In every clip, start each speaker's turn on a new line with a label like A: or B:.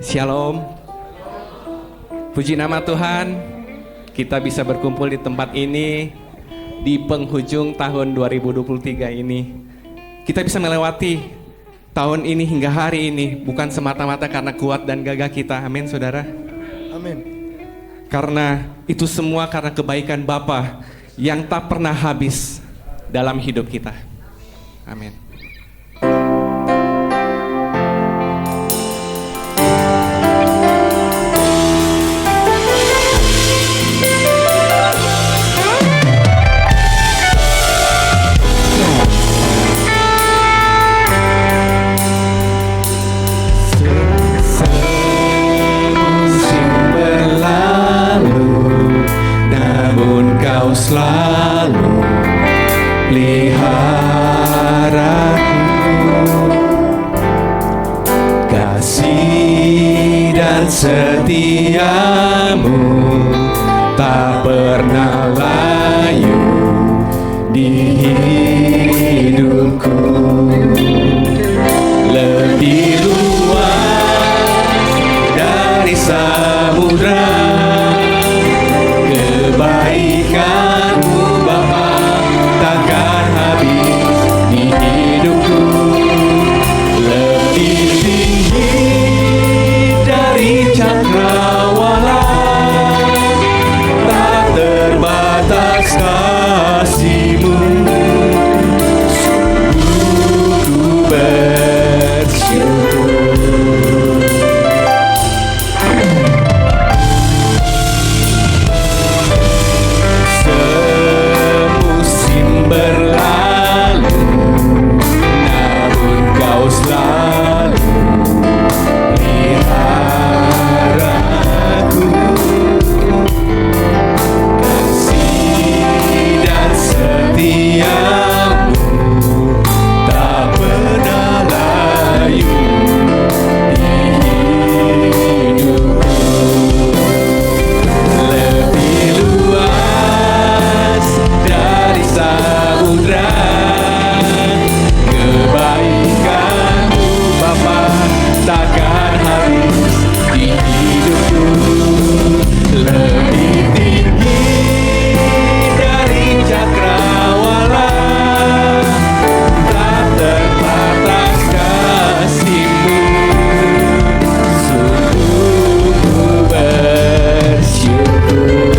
A: Shalom. Puji nama Tuhan, kita bisa berkumpul di tempat ini di penghujung tahun 2023 ini. Kita bisa melewati tahun ini hingga hari ini bukan semata-mata karena kuat dan gagah kita. Amin, saudara.
B: Amin.
A: Karena itu semua karena kebaikan Bapa yang tak pernah habis dalam hidup kita. Amin.
C: Kau selalu peliharaku, kasih dan setiamu tak pernah layu di hidupku. Lebih luas dari samudra kebaikanmu Bapa takkan habis di hidupku. Lebih tinggi dari cakrawala, tak terbatas kasih-Mu. Sungguh ku bersyukur. Berlalu, namun Kau selalu peliharaku, kasih dan setiamu tak pernah layu di hidupku. Lebih luas dari samudra, kebaikan-Mu Bapa takkan habis di hidupku. Lebih tinggi dari cakrawala, tak terbatas kasih-Mu. Sungguh ku bersyukur.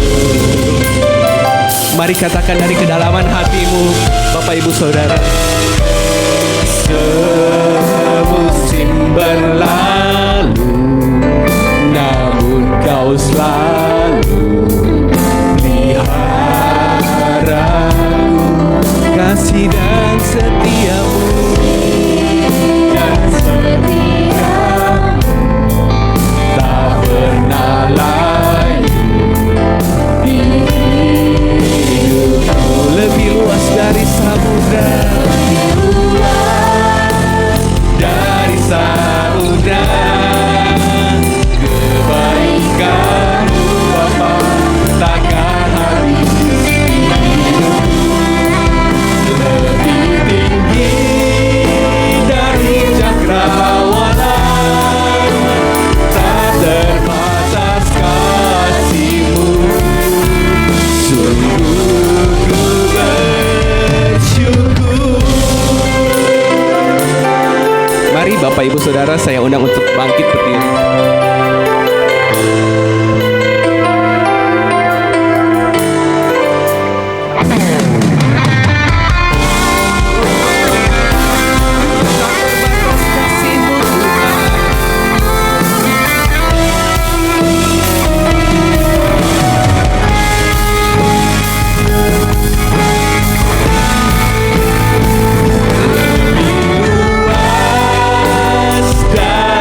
A: Mari katakan dari kedalaman hatimu, Bapak Ibu Saudara.
C: Semusim berlalu, namun Kau selalu peliharaku,
A: Kasih dan setiamu
C: dan setiamu tak pernah layu di hidupku.
A: lebih luas dari samudra,
C: dari samudra, kebaikan-Mu Bapa takkan habis di hidupku. Lebih tinggi dari cakrawala, tak terbatas kasih-Mu. Sungguh ku bersyukur.
A: mari Bapak Ibu Saudara saya undang untuk bangkit berdiri.
C: Dari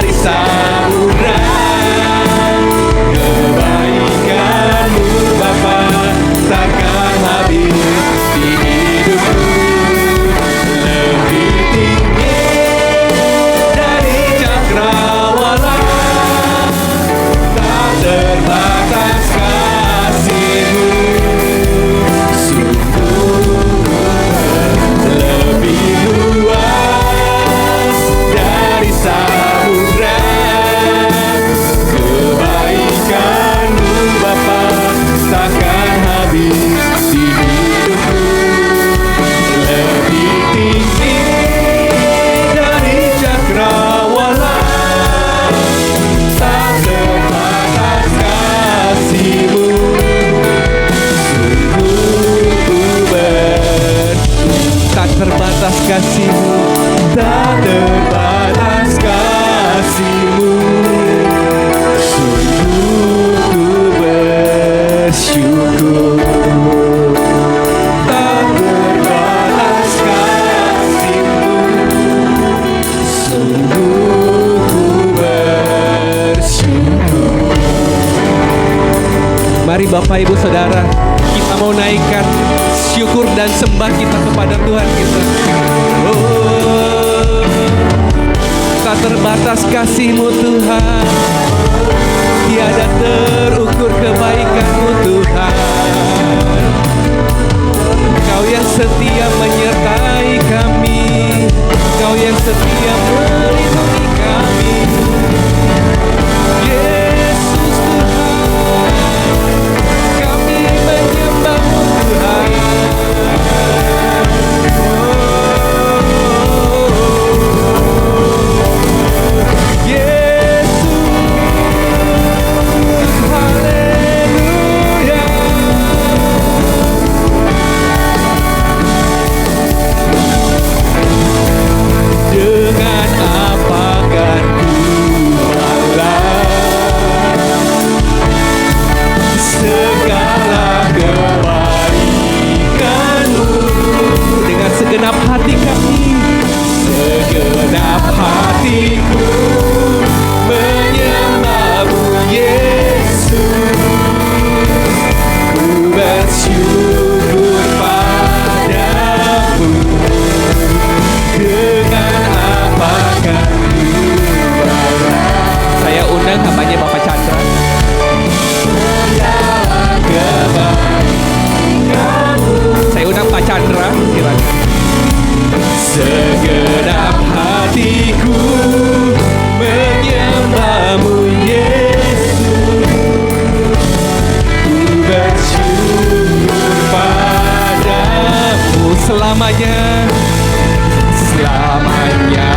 A: Mari Bapak Ibu Saudara, kita mau naikkan syukur dan sembah kita kepada Tuhan kita. Oh, tak terbatas kasih-Mu Tuhan, tiada terukur kebaikan-Mu Tuhan. Kau yang setia menyertai kami, Kau yang setia melindungi kami. Yesus Tuhan, kami menyembah-Mu Tuhan. Yesus, haleluya. Dengan apa kan ku balas segala kebaikan-Mu. Dengan segenap hati kami, segenap hatiku menyembah-Mu Yesus. Ku bersyukur padamu. Dengan apakah ku balas? Saya undang hambanya Bapak Chandra. Saya undang Pak Chandra, silakan. Segenap hatiku menyembah-Mu Yesus. Ku bersyukur padamu selamanya. Selamanya.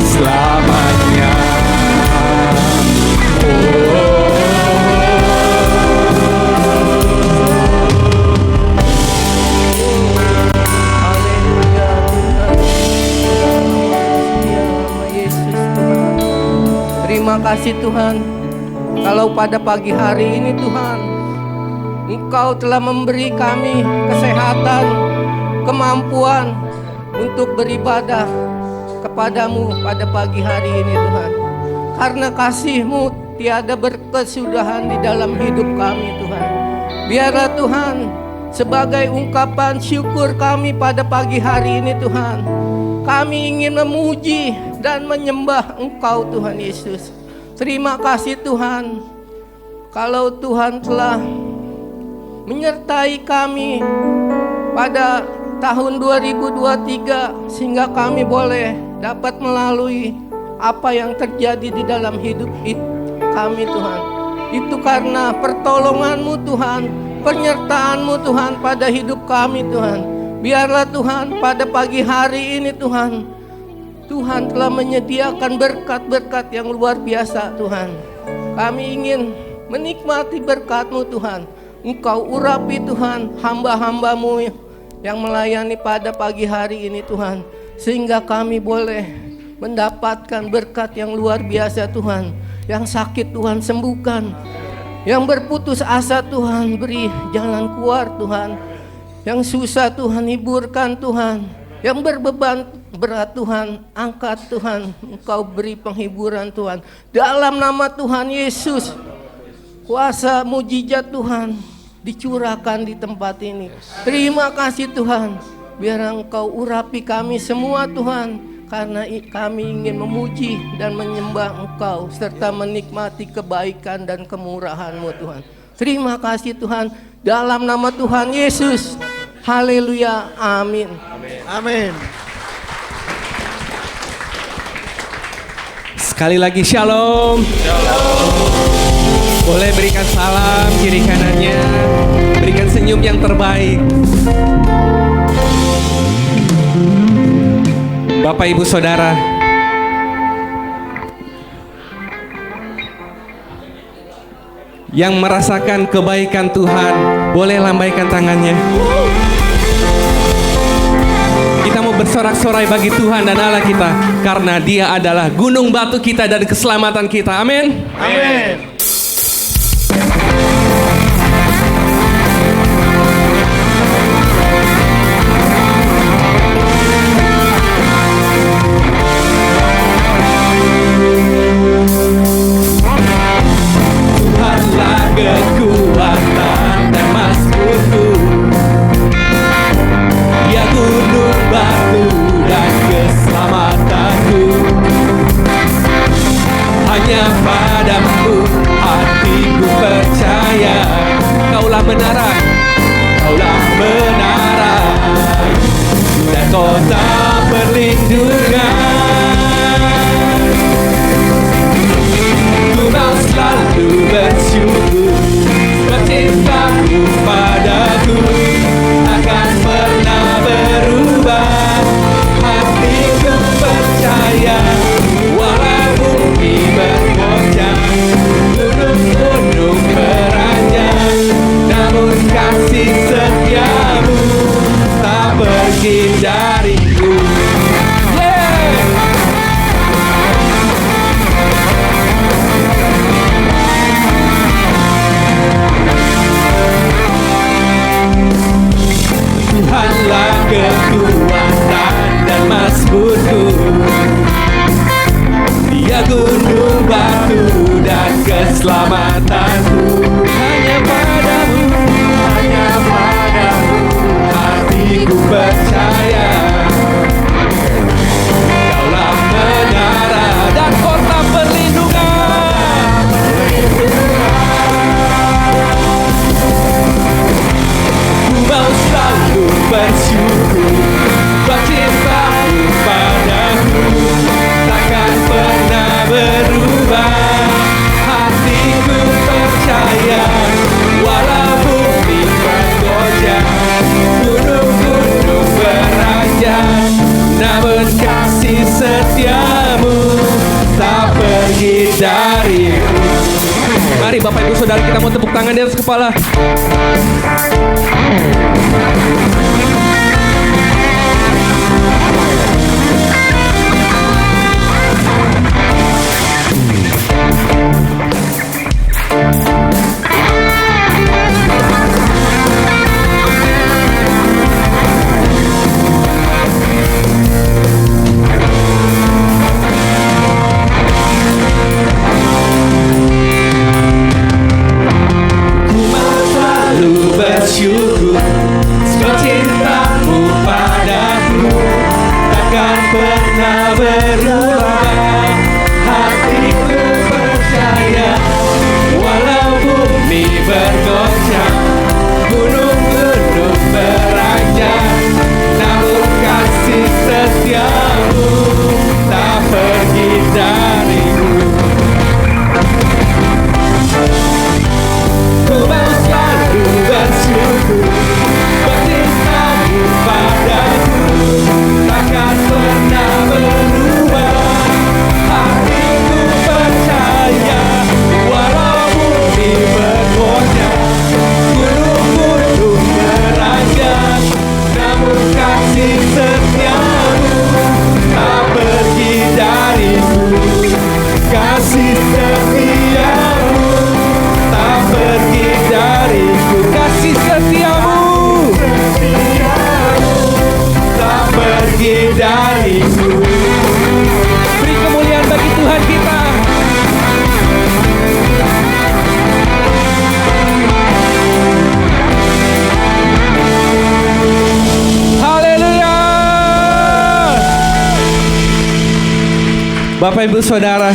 A: Selamanya.
B: Terima kasih Tuhan, kalau pada pagi hari ini Tuhan, Engkau telah memberi kami kesehatan, kemampuan untuk beribadah kepadamu pada pagi hari ini Tuhan. Karena kasih-Mu tiada berkesudahan di dalam hidup kami Tuhan. Biarlah Tuhan, sebagai ungkapan syukur kami pada pagi hari ini Tuhan, kami ingin memuji dan menyembah Engkau Tuhan Yesus. Terima kasih Tuhan, kalau Tuhan telah menyertai kami pada tahun 2023 sehingga kami boleh dapat melalui apa yang terjadi di dalam hidup kami Tuhan. Itu karena pertolongan-Mu Tuhan, penyertaan-Mu Tuhan pada hidup kami Tuhan. Biarlah Tuhan pada pagi hari ini Tuhan, Tuhan telah menyediakan berkat-berkat yang luar biasa Tuhan. Kami ingin menikmati berkat-Mu Tuhan. Engkau urapi Tuhan hamba-hamba-Mu yang melayani pada pagi hari ini Tuhan, sehingga kami boleh mendapatkan berkat yang luar biasa Tuhan. Yang sakit Tuhan sembuhkan, yang berputus asa Tuhan beri jalan keluar Tuhan, yang susah Tuhan hiburkan Tuhan, yang berbeban berat Tuhan angkat Tuhan. Engkau beri penghiburan Tuhan. Dalam nama Tuhan Yesus, kuasa mujizat Tuhan dicurahkan di tempat ini. Terima kasih Tuhan, biar Engkau urapi kami semua Tuhan, karena kami ingin memuji dan menyembah Engkau serta menikmati kebaikan dan kemurahan-Mu Tuhan. Terima kasih Tuhan, dalam nama Tuhan Yesus. Haleluya, amin.
C: Amin.
A: Sekali lagi shalom. Boleh berikan salam kiri kanannya, berikan senyum yang terbaik. Bapak Ibu Saudara, yang merasakan kebaikan Tuhan, boleh lambaikan tangannya. Kita mau bersorak-sorai bagi Tuhan dan Allah kita, karena Dia adalah gunung batu kita dan keselamatan kita. Amin.
C: Amin. perlindungan. Ku mau selalu bersyukur, cintamu padaku takkan pernah berubah. Hatiku percaya, walau bumi bergoncang, gunung-gunung beranjak, namun kasih setiamu tak pergi dariku. Tuhanlah kekuatan dan mazmurku, Dia gunung batu dan keselamatanku. Hanya padamu, hanya padamu hatiku percaya. Daulah menara dan kota perlindungan. Ku mau selalu bersyukur, cintamu padaku takkan pernah berubah. Hatiku percaya, walau bumi bergoncang, gunung-gunung beranjak, namun kasih setiamu tak pergi dariku.
A: Mari Bapak Ibu Saudara, kita mau tepuk tangan di atas kepala.
C: Bersyukur, cintamu padaku takkan pernah berubah. Hatiku percaya, walau bumi bergoncang, gunung-gunung beranjak, namun kasih setiamu tak pergi dariku. Ku mau selalu bersyukur, cintamu padaku takkan pernah berubah. Hatiku percaya, walau bumi bergoncang, gunung-gunung beranjak, namun kasih setiamu tak pergi dariku. Kasih setiamu tak pergi dariku. Kasih setiamu tak pergi dariku. Beri kemuliaan bagi Tuhan kita. Haleluya.
A: Bapak Ibu Saudara,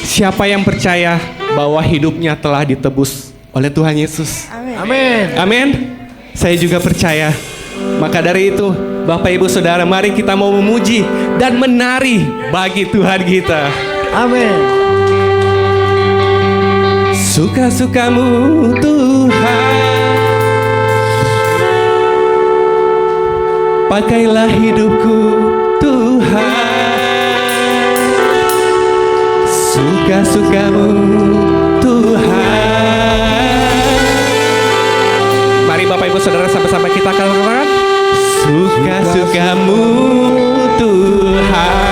A: siapa yang percaya bahwa hidupnya telah ditebus oleh Tuhan Yesus?
B: Amin.
A: Amin. Saya juga percaya. Maka dari itu, Bapak Ibu Saudara, mari kita mau memuji dan menari bagi Tuhan kita.
B: Amin.
A: Suka-sukamu Tuhan, pakailah hidupku Tuhan. Suka-sukamu Tuhan. Mari Bapak Ibu Saudara, sama-sama kita katakan, suka-sukamu Tuhan.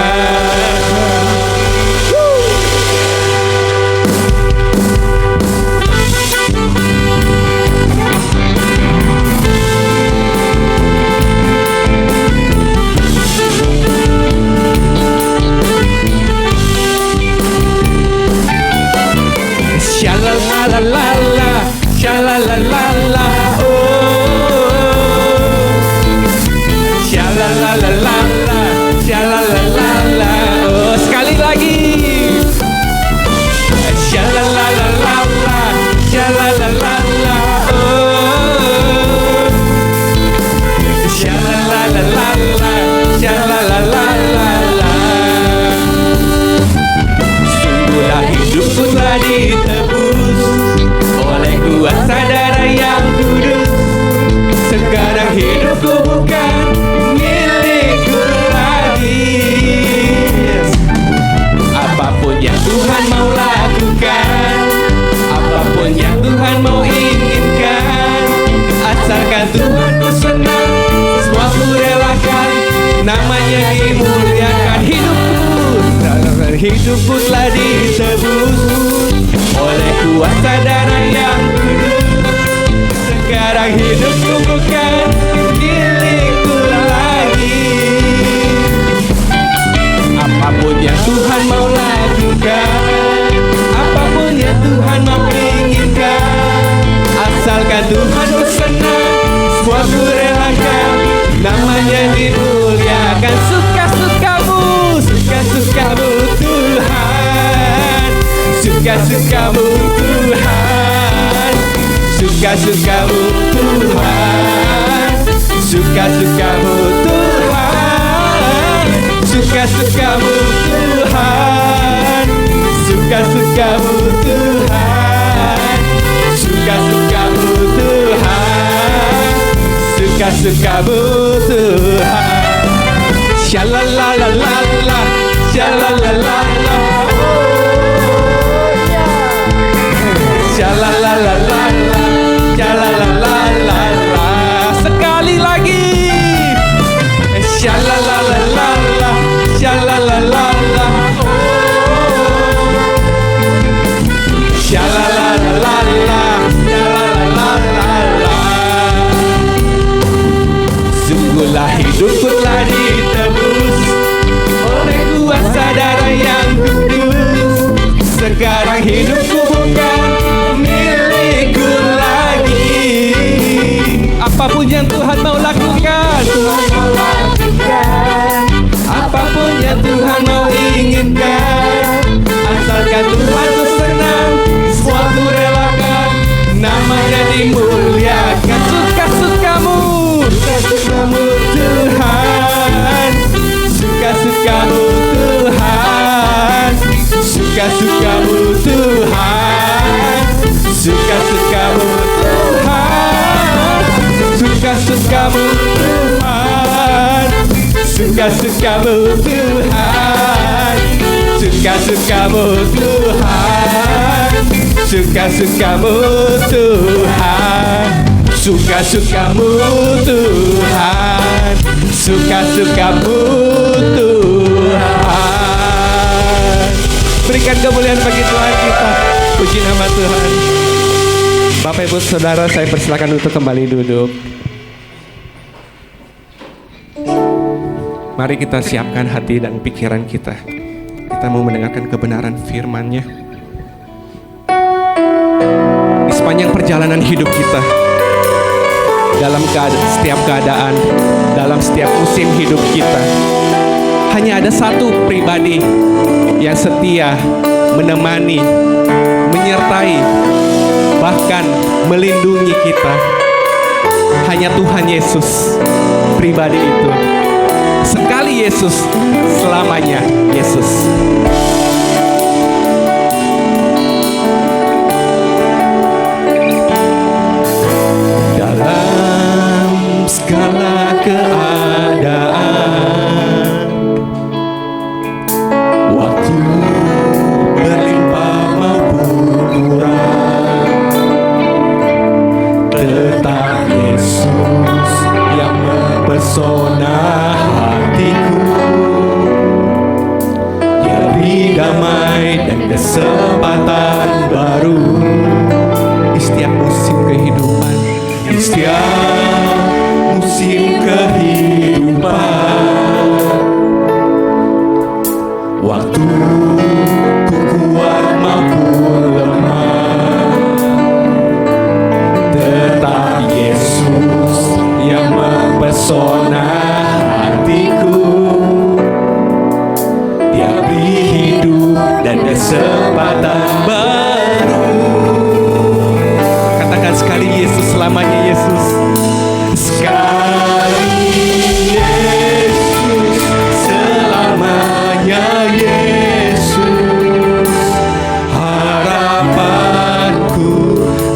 A: Sha-la-la-la-la, sha-la-la-la-la, oh. Sha-la-la-la-la,
C: hidupku telah ditebus oleh kuasa darah yang kudus. Sekarang hidupku bukan milikku lagi. Apapun yang Tuhan mau lakukan, apapun yang Tuhan mau inginkan, asalkan Tuhan bersenang, semua ku relakan, namanya dimuliakan. Suka-sukamu, suka-sukamu Tuhan, suka-sukamu Tuhan, suka-sukamu Tuhan, suka-sukamu Tuhan, suka-sukamu Tuhan, suka-sukamu Tuhan, suka-sukamu Tuhan, suka-sukamu Tuhan. Shalalalalala, shalalalala, shalalalala, shalalalala. Sekali lagi. Shalalalala, shalalalala, shalalalala, shalalalala. Sungguhlah hidupku telah ditebus oleh kuasa darah yang kudus. Sekarang hidupku bukan milikku lagi. Apapun yang Tuhan mau lakukan, apapun yang Tuhan mau inginkan, asalkan Tuhan bersenang, semua ku relakan, namanya dimuliakan. Suka-sukamu, suka-sukamu Tuhan, suka-sukamu Tuhan, suka-sukamu Tuhan, suka-sukamu Tuhan, suka-sukamu Tuhan, suka-sukamu Tuhan, suka-sukamu Tuhan, suka-sukamu Tuhan, suka-sukamu Tuhan, suka-sukamu Tuhan. Berikan kemuliaan bagi Tuhan kita. Puji nama Tuhan. Bapak Ibu Saudara, saya persilakan untuk kembali duduk. Mari kita siapkan hati dan pikiran kita. Kita mau mendengarkan kebenaran firman-Nya. Di sepanjang perjalanan hidup kita, dalam setiap keadaan, dalam setiap musim hidup kita, hanya ada satu pribadi yang setia menemani, menyertai, bahkan melindungi kita. Hanya Tuhan Yesus, pribadi itu. Sekali Yesus, selamanya Yesus. Dalam segala keadaan, waktu berlimpah maupun kurang, tetap Yesus yang mempesona hatiku. Dia beri damai dan kesempatan baru di setiap musim kehidupan, di setiap musim kehidupan. Waktu ku kuat maupun lemah, tetap Yesus yang mempesona hatiku. Dia beri hidup dan kesempatan baru. Katakan sekali, Yesus selamanya Yesus. Sekali Yesus, selamanya Yesus. Harapanku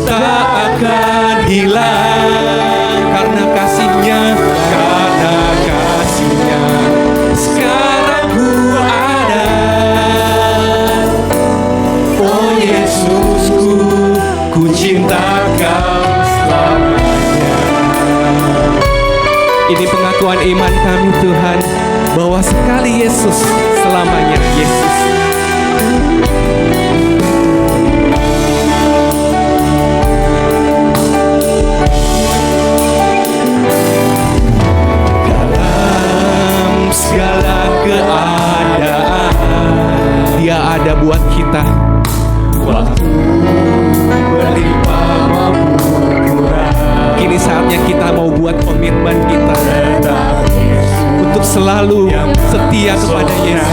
C: tak akan hilang karena kasih-Nya, karena kasih-Nya. Sekarang ku ada. Oh Yesusku, ku cinta Kau selamanya. Ini pengakuan iman kami Tuhan, bahwa sekali Yesus, selamanya Yesus.
A: Dalam segala keadaan Dia ada buat kita. Waktu berlimpah maupun kurang, kini saatnya kita mau buat komitmen kita untuk selalu setia kepada Yesus.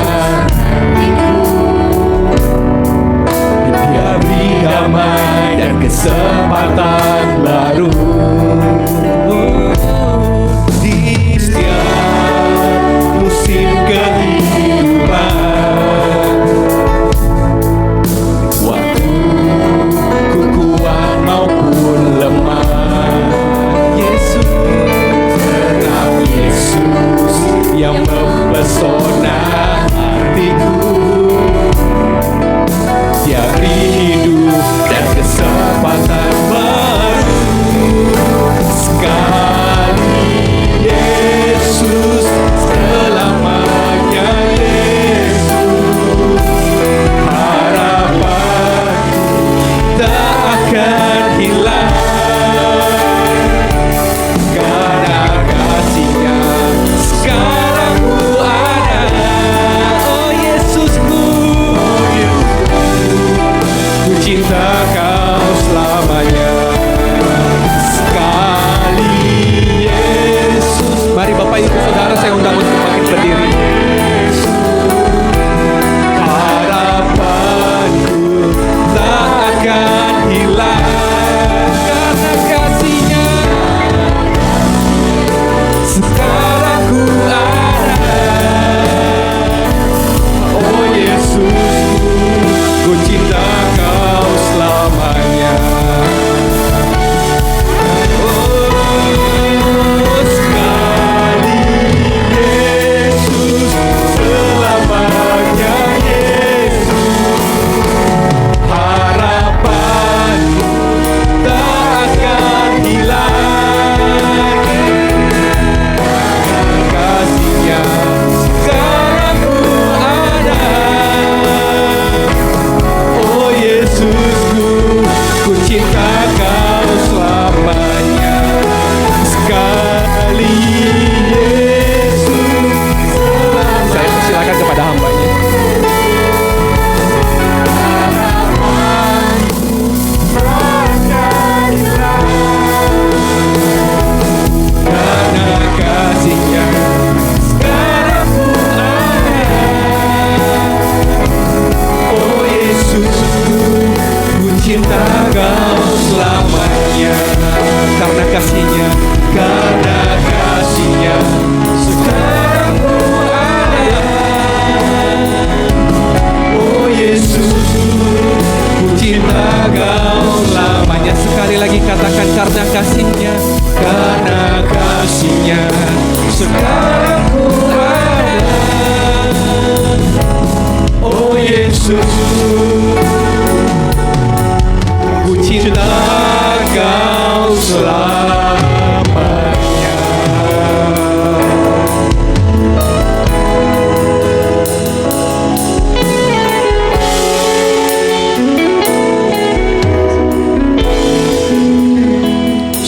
A: Dia beri damai dan kesempatan baru di setiap musim kehidupan. Waktu ku kuat maupun lemah, Yesus, tetap Yesus yang mempesona hatiku. Dia beri hidup dan kesempatan baru sekali. Yesus, selamanya Yesus, harapanku tak akan hilang karena kasih-Nya sekarang ku ada. Oh Yesusku, ku cinta Kau selamanya. Sekali Yesus. Mari Bapak Ibu Saudara, saya undang untuk bangkit berdiri. Harapanku tak akan hilang karena kasih-Nya sekarang ku ada. Oh Yesusku, ku cinta Kau selamanya. Oh sekali Yesus, selamanya Yesus, harapanku tak akan hilang kasih-Nya sekarang ku ada. Oh Yesusku, ku cinta Kau selamanya. Sekali Yesus, saya persilakan kepada hamba-Nya. Karena kasih-Nya sekarang ku ada. Oh Yesusku, ku cinta Kau selamanya. Karena kasih-Nya, karena kasih-Nya sekarang ku ada. Oh Yesusku, ku cinta Kau selamanya. Sekali lagi katakan, karena kasih-Nya, karena kasih-Nya sekarang ku ada. Oh Yesus, ku cinta Kau selamanya.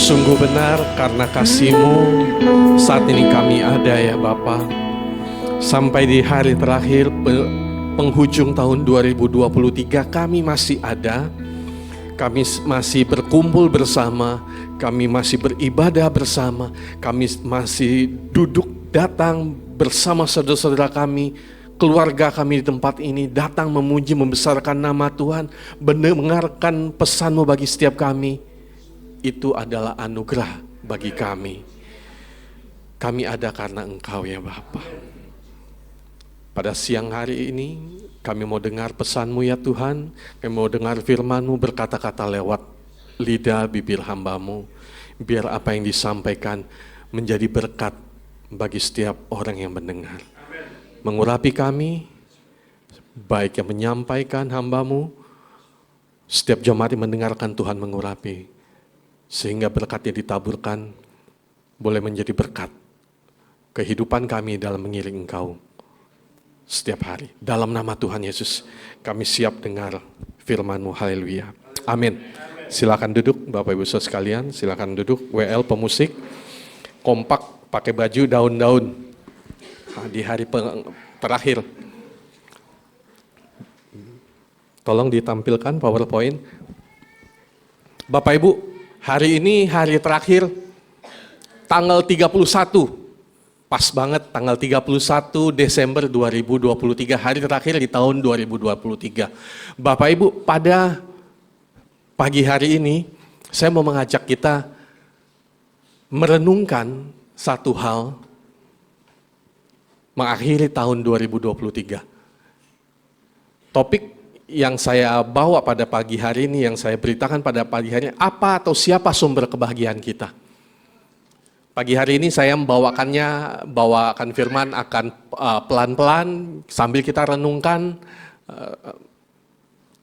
A: Sungguh benar karena kasih-Mu saat ini kami ada ya Bapa. Sampai di hari terakhir penghujung tahun 2023 kami masih ada. Kami masih berkumpul bersama, kami masih beribadah bersama, kami masih duduk datang bersama saudara-saudara kami, keluarga kami di tempat ini, datang memuji membesarkan nama Tuhan, mendengarkan pesan-Mu bagi setiap kami. Itu adalah anugerah bagi kami. Kami ada karena Engkau ya Bapa. Pada siang hari ini kami mau dengar pesan-Mu ya Tuhan. Kami mau dengar firman-Mu berkata-kata lewat lidah bibir hamba-Mu. Biar apa yang disampaikan menjadi berkat bagi setiap orang yang mendengar. Mengurapi kami, baik yang menyampaikan hamba-Mu, setiap jemaat yang mendengarkan Tuhan mengurapi. Sehingga berkat yang ditaburkan boleh menjadi berkat kehidupan kami dalam mengiring Engkau
D: setiap hari. Dalam nama Tuhan Yesus, kami siap dengar firman-Mu. Haleluya. Amin. Silakan duduk Bapak Ibu Saudara sekalian, silakan duduk. WL pemusik, kompak pakai baju daun-daun. Di hari terakhir. Tolong ditampilkan PowerPoint. Bapak Ibu, hari ini hari terakhir, tanggal 31. Pas banget tanggal 31 Desember 2023, hari terakhir di tahun 2023. Bapak Ibu, pada pagi hari ini saya mau mengajak kita merenungkan satu hal mengakhiri tahun 2023. Topik yang saya bawa pada pagi hari ini, yang saya beritakan pada pagi hari ini, apa atau siapa sumber kebahagiaan kita? Pagi hari ini saya bawakan firman akan pelan-pelan sambil kita renungkan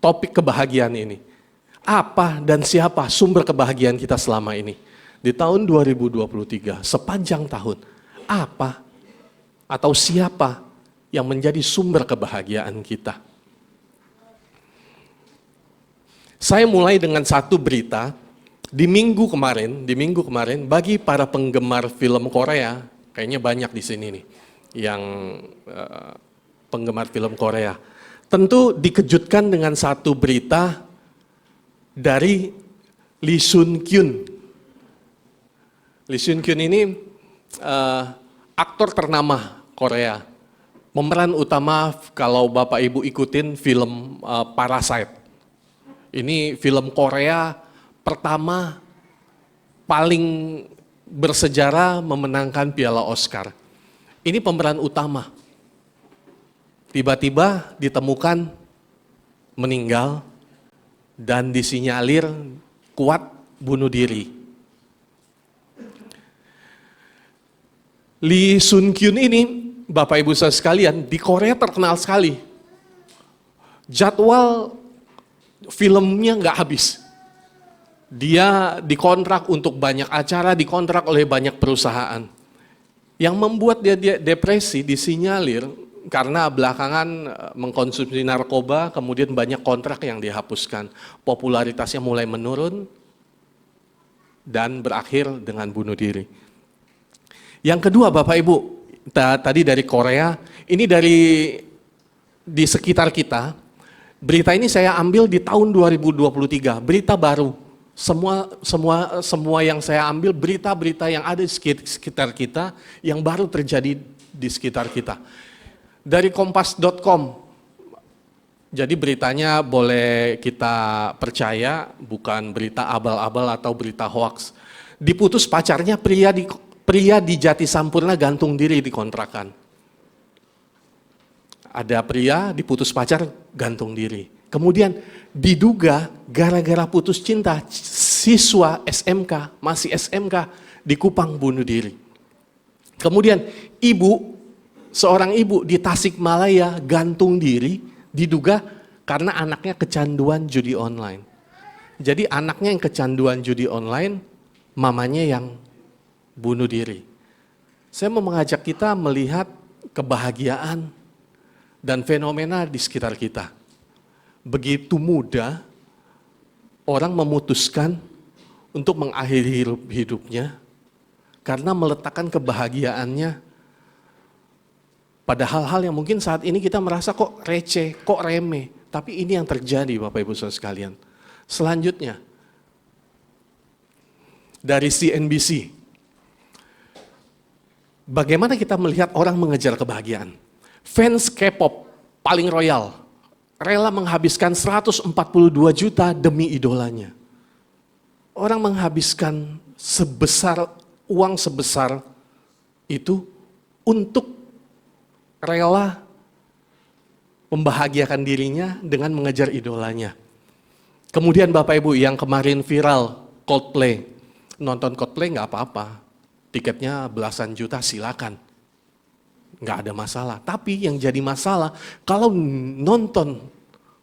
D: topik kebahagiaan ini. Apa dan siapa sumber kebahagiaan kita selama ini? Di tahun 2023, sepanjang tahun, apa atau siapa yang menjadi sumber kebahagiaan kita? Saya mulai dengan satu berita. Di minggu kemarin, bagi para penggemar film Korea, kayaknya banyak di sini nih, yang penggemar film Korea. Tentu dikejutkan dengan satu berita dari Lee Sun Kyun. Lee Sun Kyun ini aktor ternama Korea. Pemeran utama kalau Bapak Ibu ikutin film Parasite. Ini film Korea pertama paling bersejarah memenangkan Piala Oscar. Ini pemeran utama. Tiba-tiba ditemukan meninggal dan disinyalir kuat bunuh diri. Lee Sun Kyun ini, Bapak Ibu saudara sekalian, di Korea terkenal sekali. Jadwal filmnya nggak habis. Dia dikontrak untuk banyak acara, dikontrak oleh banyak perusahaan. Yang membuat dia depresi, disinyalir karena belakangan mengkonsumsi narkoba, kemudian banyak kontrak yang dihapuskan. Popularitasnya mulai menurun dan berakhir dengan bunuh diri. Yang kedua Bapak Ibu, tadi dari Korea, ini di sekitar kita. Berita ini saya ambil di tahun 2023, berita baru. Semua yang saya ambil berita-berita yang ada di sekitar kita, yang baru terjadi di sekitar kita. Dari kompas.com, jadi beritanya boleh kita percaya, bukan berita abal-abal atau berita hoaks. Diputus pacarnya, pria di Jatisampurna gantung diri di kontrakan. Ada pria diputus pacar gantung diri. Kemudian diduga gara-gara putus cinta, siswa SMK, masih SMK, di Kupang bunuh diri. Kemudian seorang ibu di Tasikmalaya gantung diri, diduga karena anaknya kecanduan judi online. Jadi anaknya yang kecanduan judi online, mamanya yang bunuh diri. Saya mau mengajak kita melihat kebahagiaan dan fenomena di sekitar kita. Begitu mudah orang memutuskan untuk mengakhiri hidupnya karena meletakkan kebahagiaannya pada hal-hal yang mungkin saat ini kita merasa kok receh, kok remeh. Tapi ini yang terjadi Bapak Ibu Saudara sekalian. Selanjutnya, dari CNBC. Bagaimana kita melihat orang mengejar kebahagiaan? Fans K-pop paling royal, rela menghabiskan 142 juta demi idolanya. Orang menghabiskan uang sebesar itu untuk rela membahagiakan dirinya dengan mengejar idolanya. Kemudian Bapak Ibu yang kemarin viral, Coldplay. Nonton Coldplay nggak apa-apa, tiketnya belasan juta silakan. Nggak ada masalah. Tapi yang jadi masalah, kalau nonton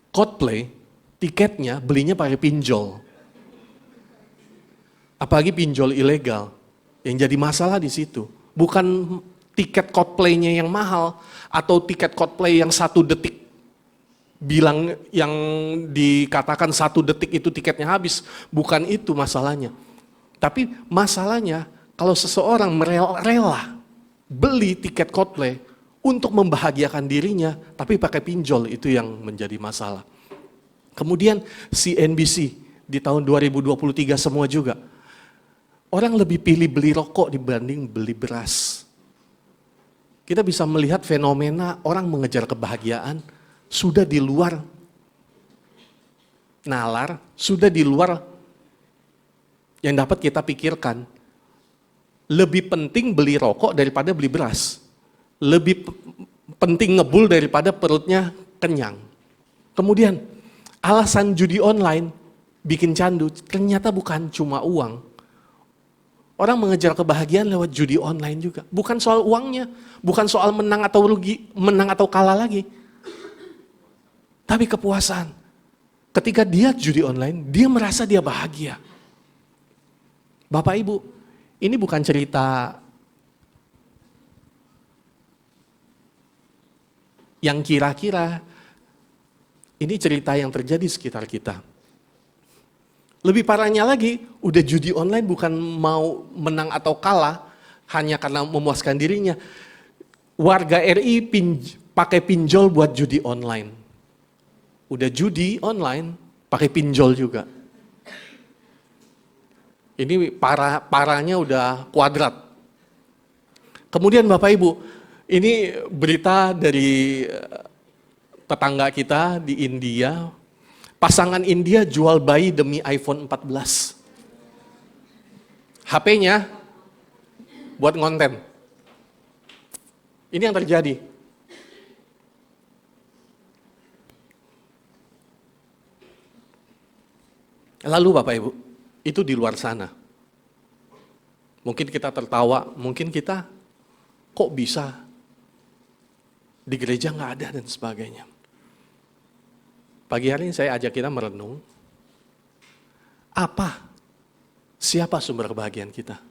D: Coldplay, tiketnya belinya pakai pinjol. Apalagi pinjol ilegal. Yang jadi masalah di situ. Bukan tiket Coldplay-nya yang mahal, atau tiket Coldplay yang 1 detik, bilang yang dikatakan 1 detik itu tiketnya habis. Bukan itu masalahnya. Tapi masalahnya kalau seseorang rela beli tiket Coldplay untuk membahagiakan dirinya, tapi pakai pinjol, itu yang menjadi masalah. Kemudian CNBC di tahun 2023 semua juga. Orang lebih pilih beli rokok dibanding beli beras. Kita bisa melihat fenomena orang mengejar kebahagiaan sudah di luar nalar, sudah di luar yang dapat kita pikirkan. Lebih penting beli rokok daripada beli beras. Lebih penting ngebul daripada perutnya kenyang. Kemudian alasan judi online bikin candu ternyata bukan cuma uang. Orang mengejar kebahagiaan lewat judi online juga. Bukan soal uangnya, bukan soal menang atau rugi, menang atau kalah lagi. Tapi kepuasan. Ketika dia judi online, dia merasa dia bahagia. Bapak Ibu, ini bukan cerita yang kira-kira, ini cerita yang terjadi sekitar kita. Lebih parahnya lagi, udah judi online bukan mau menang atau kalah, hanya karena memuaskan dirinya. Warga RI pakai pinjol buat judi online. Udah judi online, pakai pinjol juga. Ini parahnya udah kuadrat. Kemudian Bapak Ibu, ini berita dari tetangga kita di India. Pasangan India jual bayi demi iPhone 14. HP-nya buat konten. Ini yang terjadi. Lalu Bapak Ibu, itu di luar sana. Mungkin kita tertawa, mungkin kita kok bisa di gereja nggak ada dan sebagainya. Pagi hari ini saya ajak kita merenung, siapa sumber kebahagiaan kita?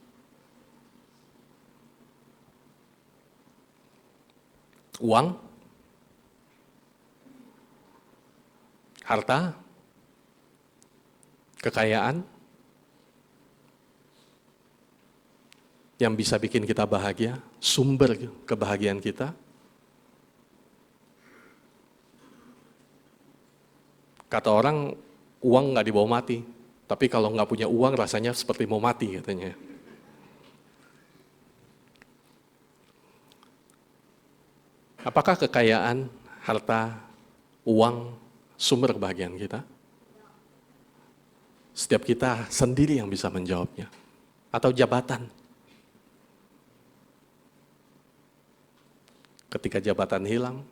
D: Uang? Harta? Kekayaan? Yang bisa bikin kita bahagia? Sumber kebahagiaan kita? Kata orang, uang nggak dibawa mati. Tapi kalau nggak punya uang rasanya seperti mau mati katanya. Apakah kekayaan, harta, uang, sumber kebahagiaan kita? Setiap kita sendiri yang bisa menjawabnya. Atau jabatan. Ketika jabatan hilang,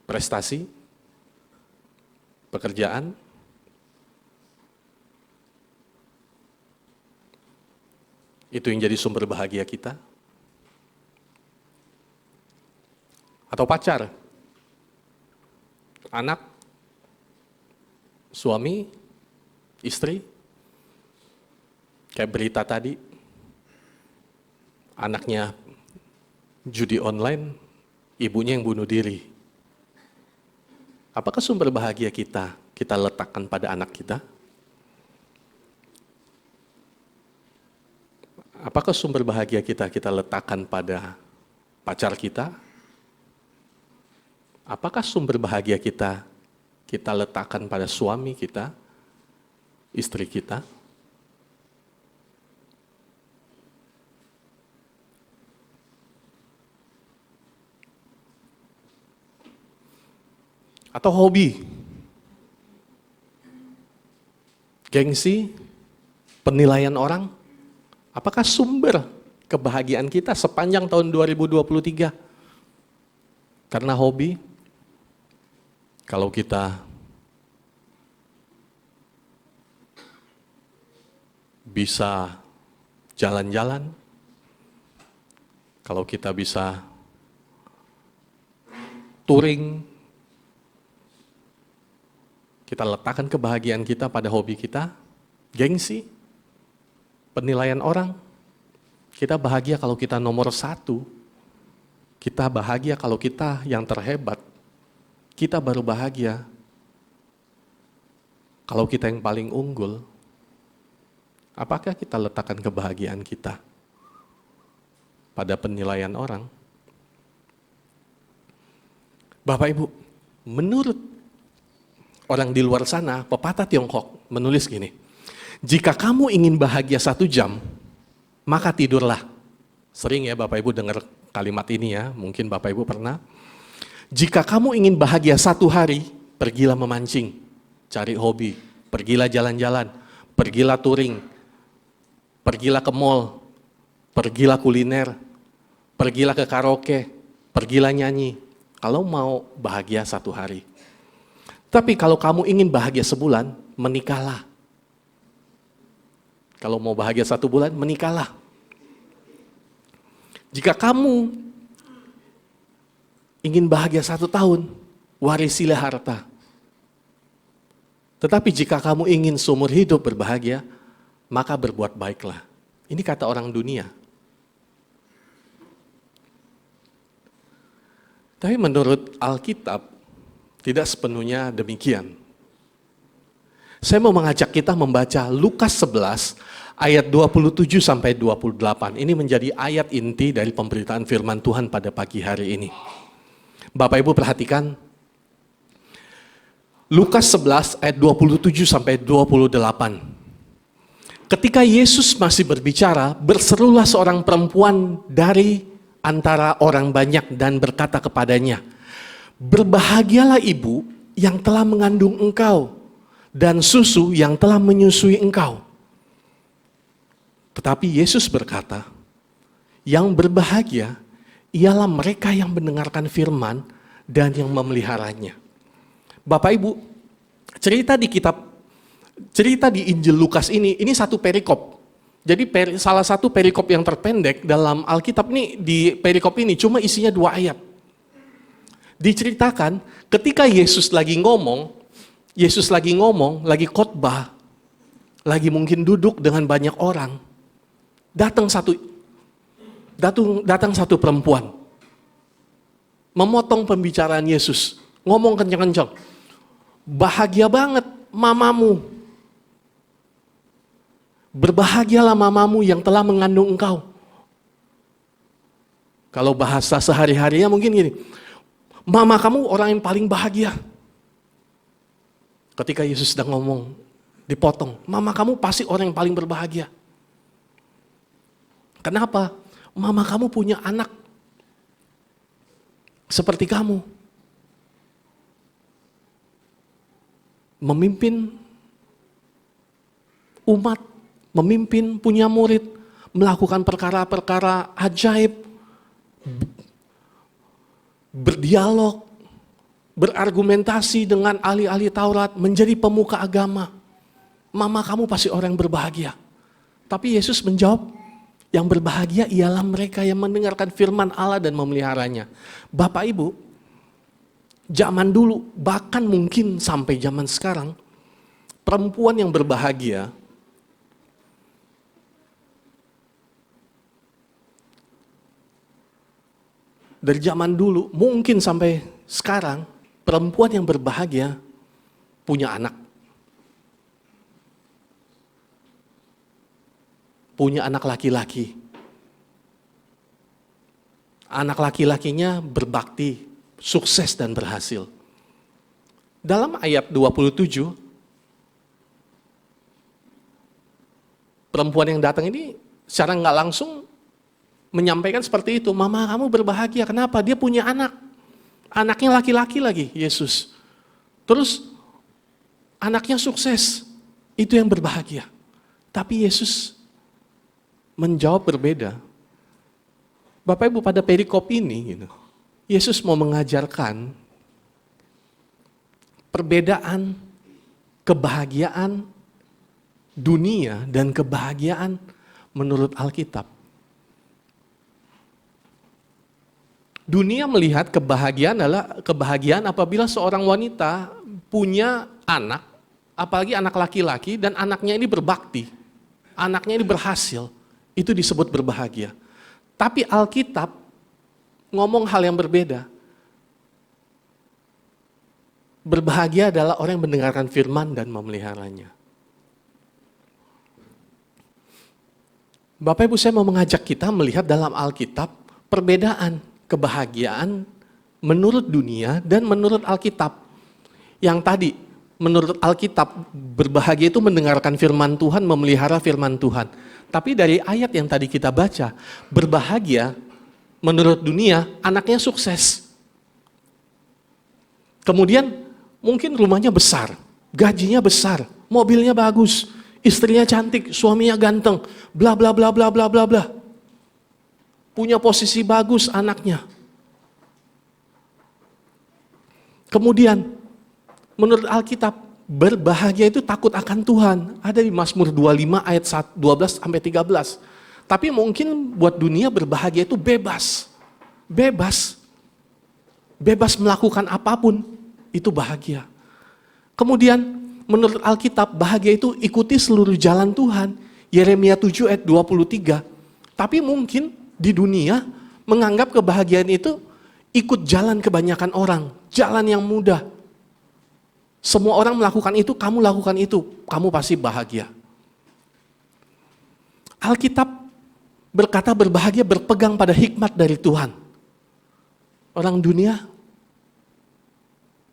D: prestasi, pekerjaan, itu yang jadi sumber bahagia kita. Atau pacar, anak, suami, istri, kayak berita tadi, anaknya judi online, ibunya yang bunuh diri. Apakah sumber bahagia kita letakkan pada anak kita? Apakah sumber bahagia kita letakkan pada pacar kita? Apakah sumber bahagia kita letakkan pada suami kita, istri kita? Atau hobi, gengsi, penilaian orang, apakah sumber kebahagiaan kita sepanjang tahun 2023? Karena hobi, kalau kita bisa jalan-jalan, kalau kita bisa touring, kita letakkan kebahagiaan kita pada hobi kita, gengsi, penilaian orang, Kita bahagia kalau kita nomor satu. Kita bahagia kalau kita yang terhebat. Kita baru bahagia kalau kita yang paling unggul. Apakah kita letakkan kebahagiaan kita pada penilaian orang? Bapak Ibu, menurut orang di luar sana, pepatah Tiongkok menulis gini, jika kamu ingin bahagia 1 jam, maka tidurlah. Sering ya Bapak Ibu dengar kalimat ini ya, mungkin Bapak Ibu pernah. Jika kamu ingin bahagia 1 hari, pergilah memancing, cari hobi, pergilah jalan-jalan, pergilah touring, pergilah ke mall, pergilah kuliner, pergilah ke karaoke, pergilah nyanyi. Kalau mau bahagia 1 hari. Tapi kalau kamu ingin bahagia sebulan, menikahlah. Kalau mau bahagia 1 bulan, menikahlah. Jika kamu ingin bahagia 1 tahun, warisilah harta. Tetapi jika kamu ingin seumur hidup berbahagia, maka berbuat baiklah. Ini kata orang dunia. Tapi menurut Alkitab, tidak sepenuhnya demikian. Saya mau mengajak kita membaca Lukas 11 ayat 27 sampai 28. Ini menjadi ayat inti dari pemberitaan firman Tuhan pada pagi hari ini. Bapak Ibu perhatikan, Lukas 11 ayat 27 sampai 28. Ketika Yesus masih berbicara, berserulah seorang perempuan dari antara orang banyak dan berkata kepadanya, berbahagialah ibu yang telah mengandung engkau dan susu yang telah menyusui engkau. Tetapi Yesus berkata, yang berbahagia ialah mereka yang mendengarkan firman dan yang memeliharanya. Bapak Ibu, cerita di Injil Lukas ini satu perikop. Jadi salah satu perikop yang terpendek dalam Alkitab ini, di perikop ini cuma isinya 2 ayat. Diceritakan ketika Yesus lagi ngomong, lagi khotbah, lagi mungkin duduk dengan banyak orang, datang satu perempuan, memotong pembicaraan Yesus, ngomong kencang-kencang, bahagia banget mamamu. Berbahagialah mamamu yang telah mengandung engkau. Kalau bahasa sehari-harinya mungkin gini, mama kamu orang yang paling bahagia. Ketika Yesus sedang ngomong, dipotong, mama kamu pasti orang yang paling berbahagia. Kenapa? Mama kamu punya anak seperti kamu. Memimpin umat, memimpin, punya murid, melakukan perkara-perkara ajaib, berdialog, berargumentasi dengan ahli-ahli Taurat, menjadi pemuka agama. Mama kamu pasti orang yang berbahagia. Tapi Yesus menjawab, yang berbahagia ialah mereka yang mendengarkan firman Allah dan memeliharanya. Bapak Ibu, zaman dulu, bahkan mungkin sampai zaman sekarang, perempuan yang berbahagia dari zaman dulu, mungkin sampai sekarang, perempuan yang berbahagia punya anak. Punya anak laki-laki. Anak laki-lakinya berbakti, sukses dan berhasil. Dalam ayat 27, perempuan yang datang ini secara nggak langsung menyampaikan seperti itu, mama kamu berbahagia, kenapa? Dia punya anak, anaknya laki-laki lagi, Yesus. Terus anaknya sukses, itu yang berbahagia. Tapi Yesus menjawab berbeda. Bapak Ibu, pada perikop ini, Yesus mau mengajarkan perbedaan kebahagiaan dunia dan kebahagiaan menurut Alkitab. Dunia melihat kebahagiaan adalah kebahagiaan apabila seorang wanita punya anak, apalagi anak laki-laki, dan anaknya ini berbakti, anaknya ini berhasil. Itu disebut berbahagia. Tapi Alkitab ngomong hal yang berbeda. Berbahagia adalah orang yang mendengarkan firman dan memeliharanya. Bapak Ibu, saya mau mengajak kita melihat dalam Alkitab perbedaan kebahagiaan menurut dunia dan menurut Alkitab. Yang tadi, menurut Alkitab, berbahagia itu mendengarkan firman Tuhan, memelihara firman Tuhan. Tapi dari ayat yang tadi kita baca, berbahagia menurut dunia, anaknya sukses. Kemudian mungkin rumahnya besar, gajinya besar, mobilnya bagus, istrinya cantik, suaminya ganteng, bla bla bla bla bla bla bla. Punya posisi bagus anaknya. Kemudian menurut Alkitab, berbahagia itu takut akan Tuhan. Ada di Mazmur 25 ayat 12 sampai 13. Tapi mungkin buat dunia berbahagia itu bebas. Bebas. Bebas melakukan apapun, itu bahagia. Kemudian menurut Alkitab, bahagia itu ikuti seluruh jalan Tuhan. Yeremia 7 ayat 23. Tapi mungkin di dunia menganggap kebahagiaan itu ikut jalan kebanyakan orang. Jalan yang mudah. Semua orang melakukan itu, kamu lakukan itu. Kamu pasti bahagia. Alkitab berkata berbahagia berpegang pada hikmat dari Tuhan. Orang dunia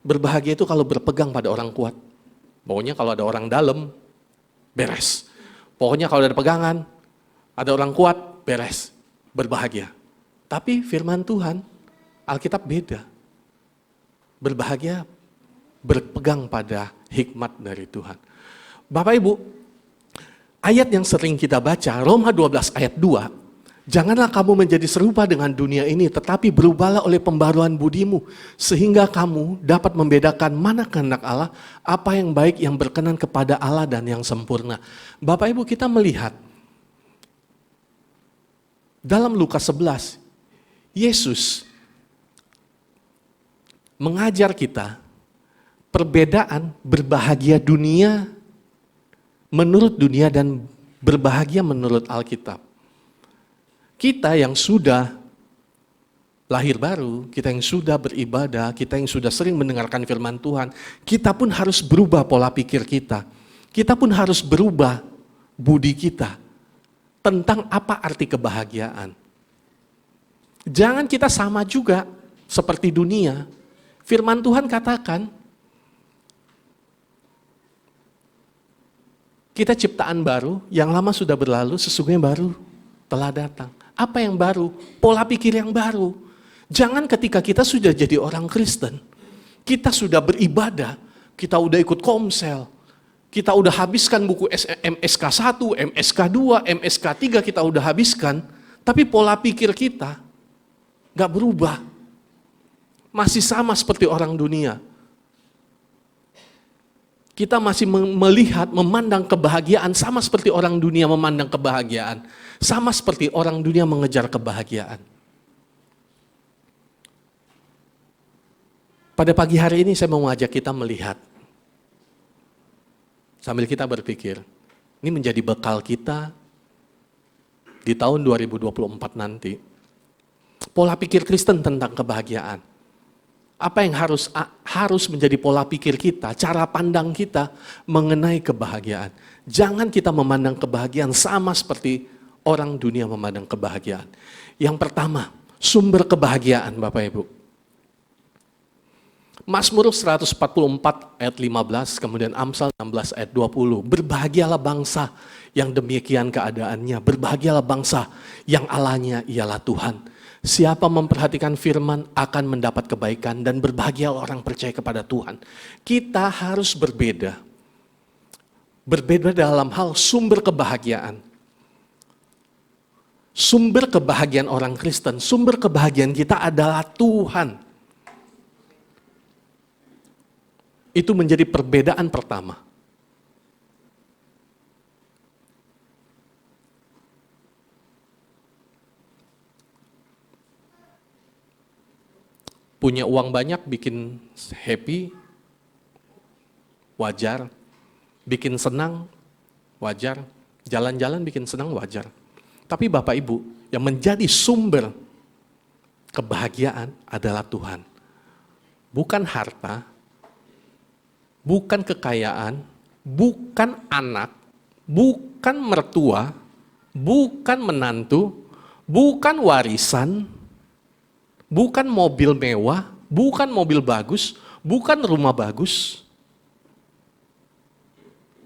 D: berbahagia itu kalau berpegang pada orang kuat. Pokoknya kalau ada orang dalam, beres. Pokoknya kalau ada pegangan, ada orang kuat, beres. Berbahagia. Tapi firman Tuhan, Alkitab beda. Berbahagia berpegang pada hikmat dari Tuhan. Bapak Ibu, ayat yang sering kita baca, Roma 12 ayat 2, janganlah kamu menjadi serupa dengan dunia ini, tetapi berubahlah oleh pembaruan budimu, sehingga kamu dapat membedakan mana kehendak Allah, apa yang baik, yang berkenan kepada Allah dan yang sempurna. Bapak Ibu, kita melihat dalam Lukas 11, Yesus mengajar kita perbedaan berbahagia dunia menurut dunia dan berbahagia menurut Alkitab. Kita yang sudah lahir baru, kita yang sudah beribadah, kita yang sudah sering mendengarkan firman Tuhan, kita pun harus berubah pola pikir kita. Kita pun harus berubah budi kita tentang apa arti kebahagiaan. Jangan kita sama juga seperti dunia. Firman Tuhan katakan, kita ciptaan baru, yang lama sudah berlalu, sesungguhnya baru telah datang. Apa yang baru? Pola pikir yang baru. Jangan ketika kita sudah jadi orang Kristen, kita sudah beribadah, kita udah ikut komsel, kita udah habiskan buku MSK 1, MSK 2, MSK 3 kita udah habiskan, tapi pola pikir kita gak berubah. Masih sama seperti orang dunia. Kita masih melihat, memandang kebahagiaan sama seperti orang dunia memandang kebahagiaan. Sama seperti orang dunia mengejar kebahagiaan. Pada pagi hari ini saya mau mengajak kita melihat. Sambil kita berpikir, ini menjadi bekal kita di tahun 2024 nanti. Pola pikir Kristen tentang kebahagiaan. Apa yang harus menjadi pola pikir kita, cara pandang kita mengenai kebahagiaan. Jangan kita memandang kebahagiaan sama seperti orang dunia memandang kebahagiaan. Yang pertama, sumber kebahagiaan Bapak Ibu. Mazmur 144 ayat 15, kemudian Amsal 16 ayat 20. Berbahagialah bangsa yang demikian keadaannya. Berbahagialah bangsa yang Allahnya ialah Tuhan. Siapa memperhatikan firman akan mendapat kebaikan dan berbahagia orang percaya kepada Tuhan. Kita harus berbeda. Berbeda dalam hal sumber kebahagiaan. Sumber kebahagiaan orang Kristen, sumber kebahagiaan kita adalah Tuhan. Itu menjadi perbedaan pertama. Punya uang banyak bikin happy, wajar. Bikin senang, wajar. Jalan-jalan bikin senang, wajar. Tapi Bapak Ibu, yang menjadi sumber kebahagiaan adalah Tuhan. Bukan harta, bukan kekayaan, bukan anak, bukan mertua, bukan menantu, bukan warisan, bukan mobil mewah, bukan mobil bagus, bukan rumah bagus.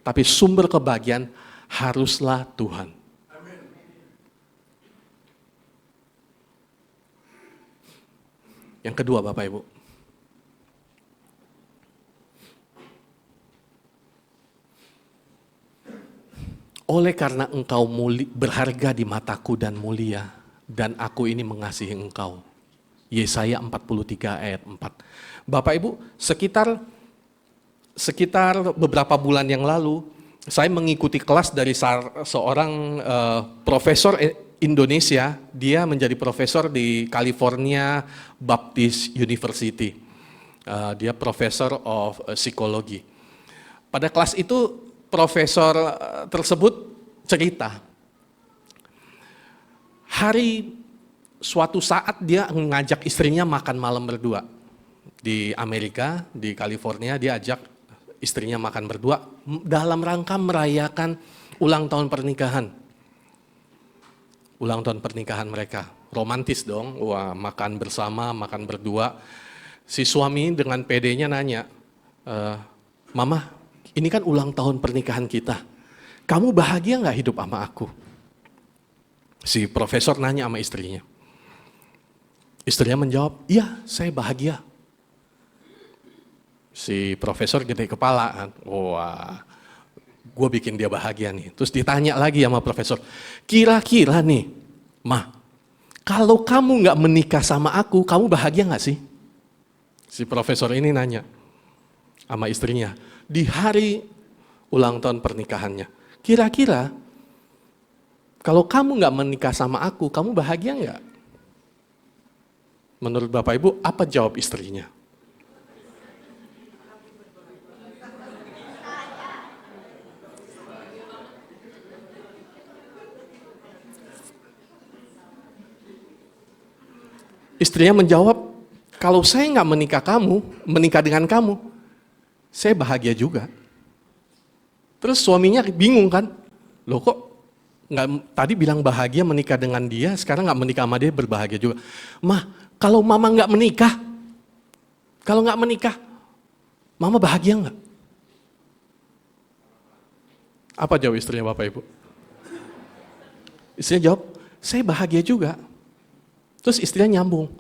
D: Tapi sumber kebahagiaan haruslah Tuhan. Yang kedua Bapak Ibu, oleh karena engkau berharga di mataku dan mulia, dan aku ini mengasihi engkau. Yesaya 43 ayat 4. Bapak Ibu, sekitar beberapa bulan yang lalu, saya mengikuti kelas dari seorang profesor Indonesia. Dia menjadi profesor di California Baptist University. Dia professor of psikologi. Pada kelas itu, profesor tersebut cerita, suatu saat dia mengajak istrinya makan malam berdua. Di Amerika, di California, dia ajak istrinya makan berdua dalam rangka merayakan ulang tahun pernikahan. Ulang tahun pernikahan mereka. Romantis dong, wah makan bersama, makan berdua. Si suami dengan pedenya nanya, Mama, ini kan ulang tahun pernikahan kita. Kamu bahagia nggak hidup sama aku? Si profesor nanya sama istrinya. Istrinya menjawab, iya saya bahagia. Si profesor gede kepala kan, wah gue bikin dia bahagia nih. Terus ditanya lagi sama profesor, kira-kira nih, Ma, kalau kamu nggak menikah sama aku, kamu bahagia nggak sih? Si profesor ini nanya sama istrinya, di hari ulang tahun pernikahannya, kira-kira kalau kamu nggak menikah sama aku, kamu bahagia nggak? Menurut Bapak Ibu, apa jawab istrinya? Istrinya menjawab, kalau saya nggak menikah dengan kamu, saya bahagia juga. Terus suaminya bingung kan, loh kok nggak tadi bilang bahagia menikah dengan dia, sekarang nggak menikah sama dia berbahagia juga. Mah, kalau mama nggak menikah, mama bahagia nggak? Apa jawab istrinya Bapak Ibu? Istrinya jawab, saya bahagia juga. Terus istrinya nyambung,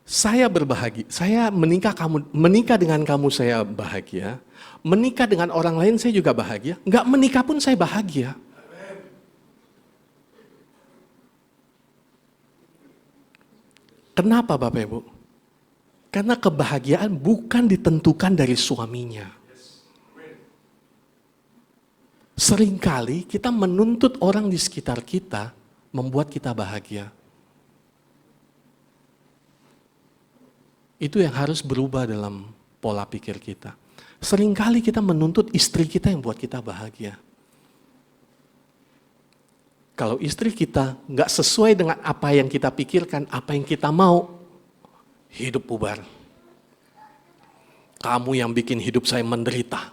D: saya berbahagia, saya menikah dengan kamu saya bahagia, menikah dengan orang lain saya juga bahagia, nggak menikah pun saya bahagia. Kenapa Bapak Ibu? Karena kebahagiaan bukan ditentukan dari suaminya. Seringkali kita menuntut orang di sekitar kita membuat kita bahagia. Itu yang harus berubah dalam pola pikir kita. Seringkali kita menuntut istri kita yang buat kita bahagia. Kalau istri kita nggak sesuai dengan apa yang kita pikirkan, apa yang kita mau, hidup bubar. Kamu yang bikin hidup saya menderita.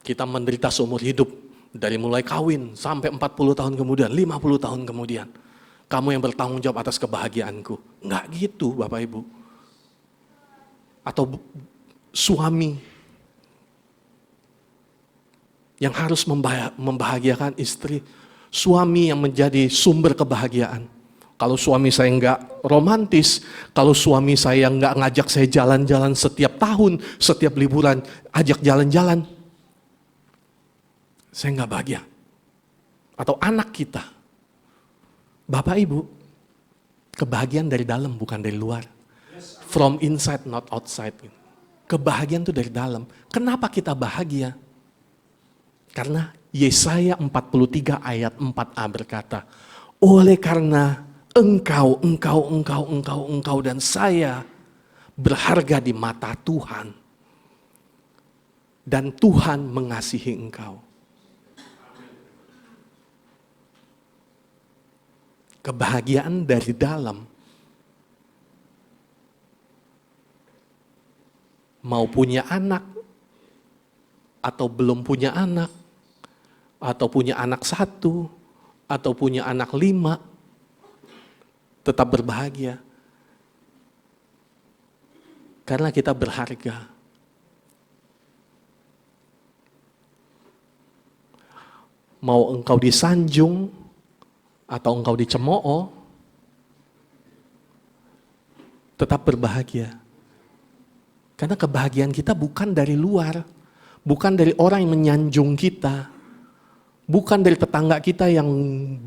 D: Kita menderita seumur hidup. Dari mulai kawin sampai 40 tahun kemudian, 50 tahun kemudian. Kamu yang bertanggung jawab atas kebahagiaanku. Nggak gitu Bapak Ibu. Atau suami yang harus membahagiakan istri, suami yang menjadi sumber kebahagiaan. Kalau suami saya nggak romantis, kalau suami saya nggak ngajak saya jalan-jalan setiap tahun, setiap liburan, ajak jalan-jalan, saya nggak bahagia. Atau anak kita, Bapak Ibu, kebahagiaan dari dalam bukan dari luar. From inside, not outside. Kebahagiaan itu dari dalam. Kenapa kita bahagia? Karena Yesaya 43 ayat 4a berkata, oleh karena engkau dan saya berharga di mata Tuhan. Dan Tuhan mengasihi engkau. Kebahagiaan dari dalam. Mau punya anak, atau belum punya anak, atau punya anak 1, atau punya anak 5, tetap berbahagia. Karena kita berharga. Mau engkau disanjung, atau engkau dicemooh, tetap berbahagia. Karena kebahagiaan kita bukan dari luar, bukan dari orang yang menyanjung kita, bukan dari tetangga kita yang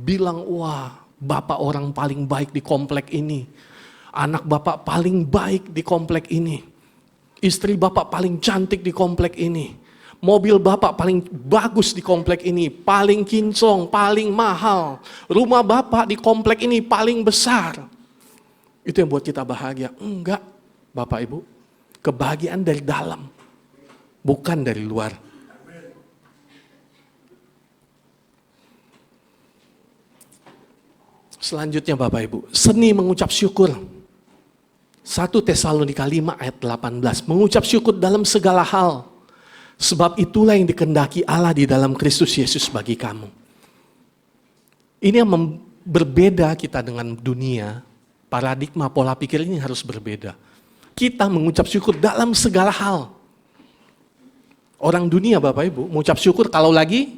D: bilang, wah, bapak orang paling baik di komplek ini, anak bapak paling baik di komplek ini, istri bapak paling cantik di komplek ini, mobil bapak paling bagus di komplek ini, paling kinclong, paling mahal, rumah bapak di komplek ini paling besar. Itu yang buat kita bahagia. Enggak, Bapak Ibu. Kebahagiaan dari dalam, bukan dari luar. Selanjutnya Bapak Ibu, seni mengucap syukur. 1 Tesalonika 5 ayat 18, mengucap syukur dalam segala hal. Sebab itulah yang dikehendaki Allah di dalam Kristus Yesus bagi kamu. Ini yang berbeda kita dengan dunia, paradigma pola pikir ini harus berbeda. Kita mengucap syukur dalam segala hal. Orang dunia Bapak Ibu, mengucap syukur kalau lagi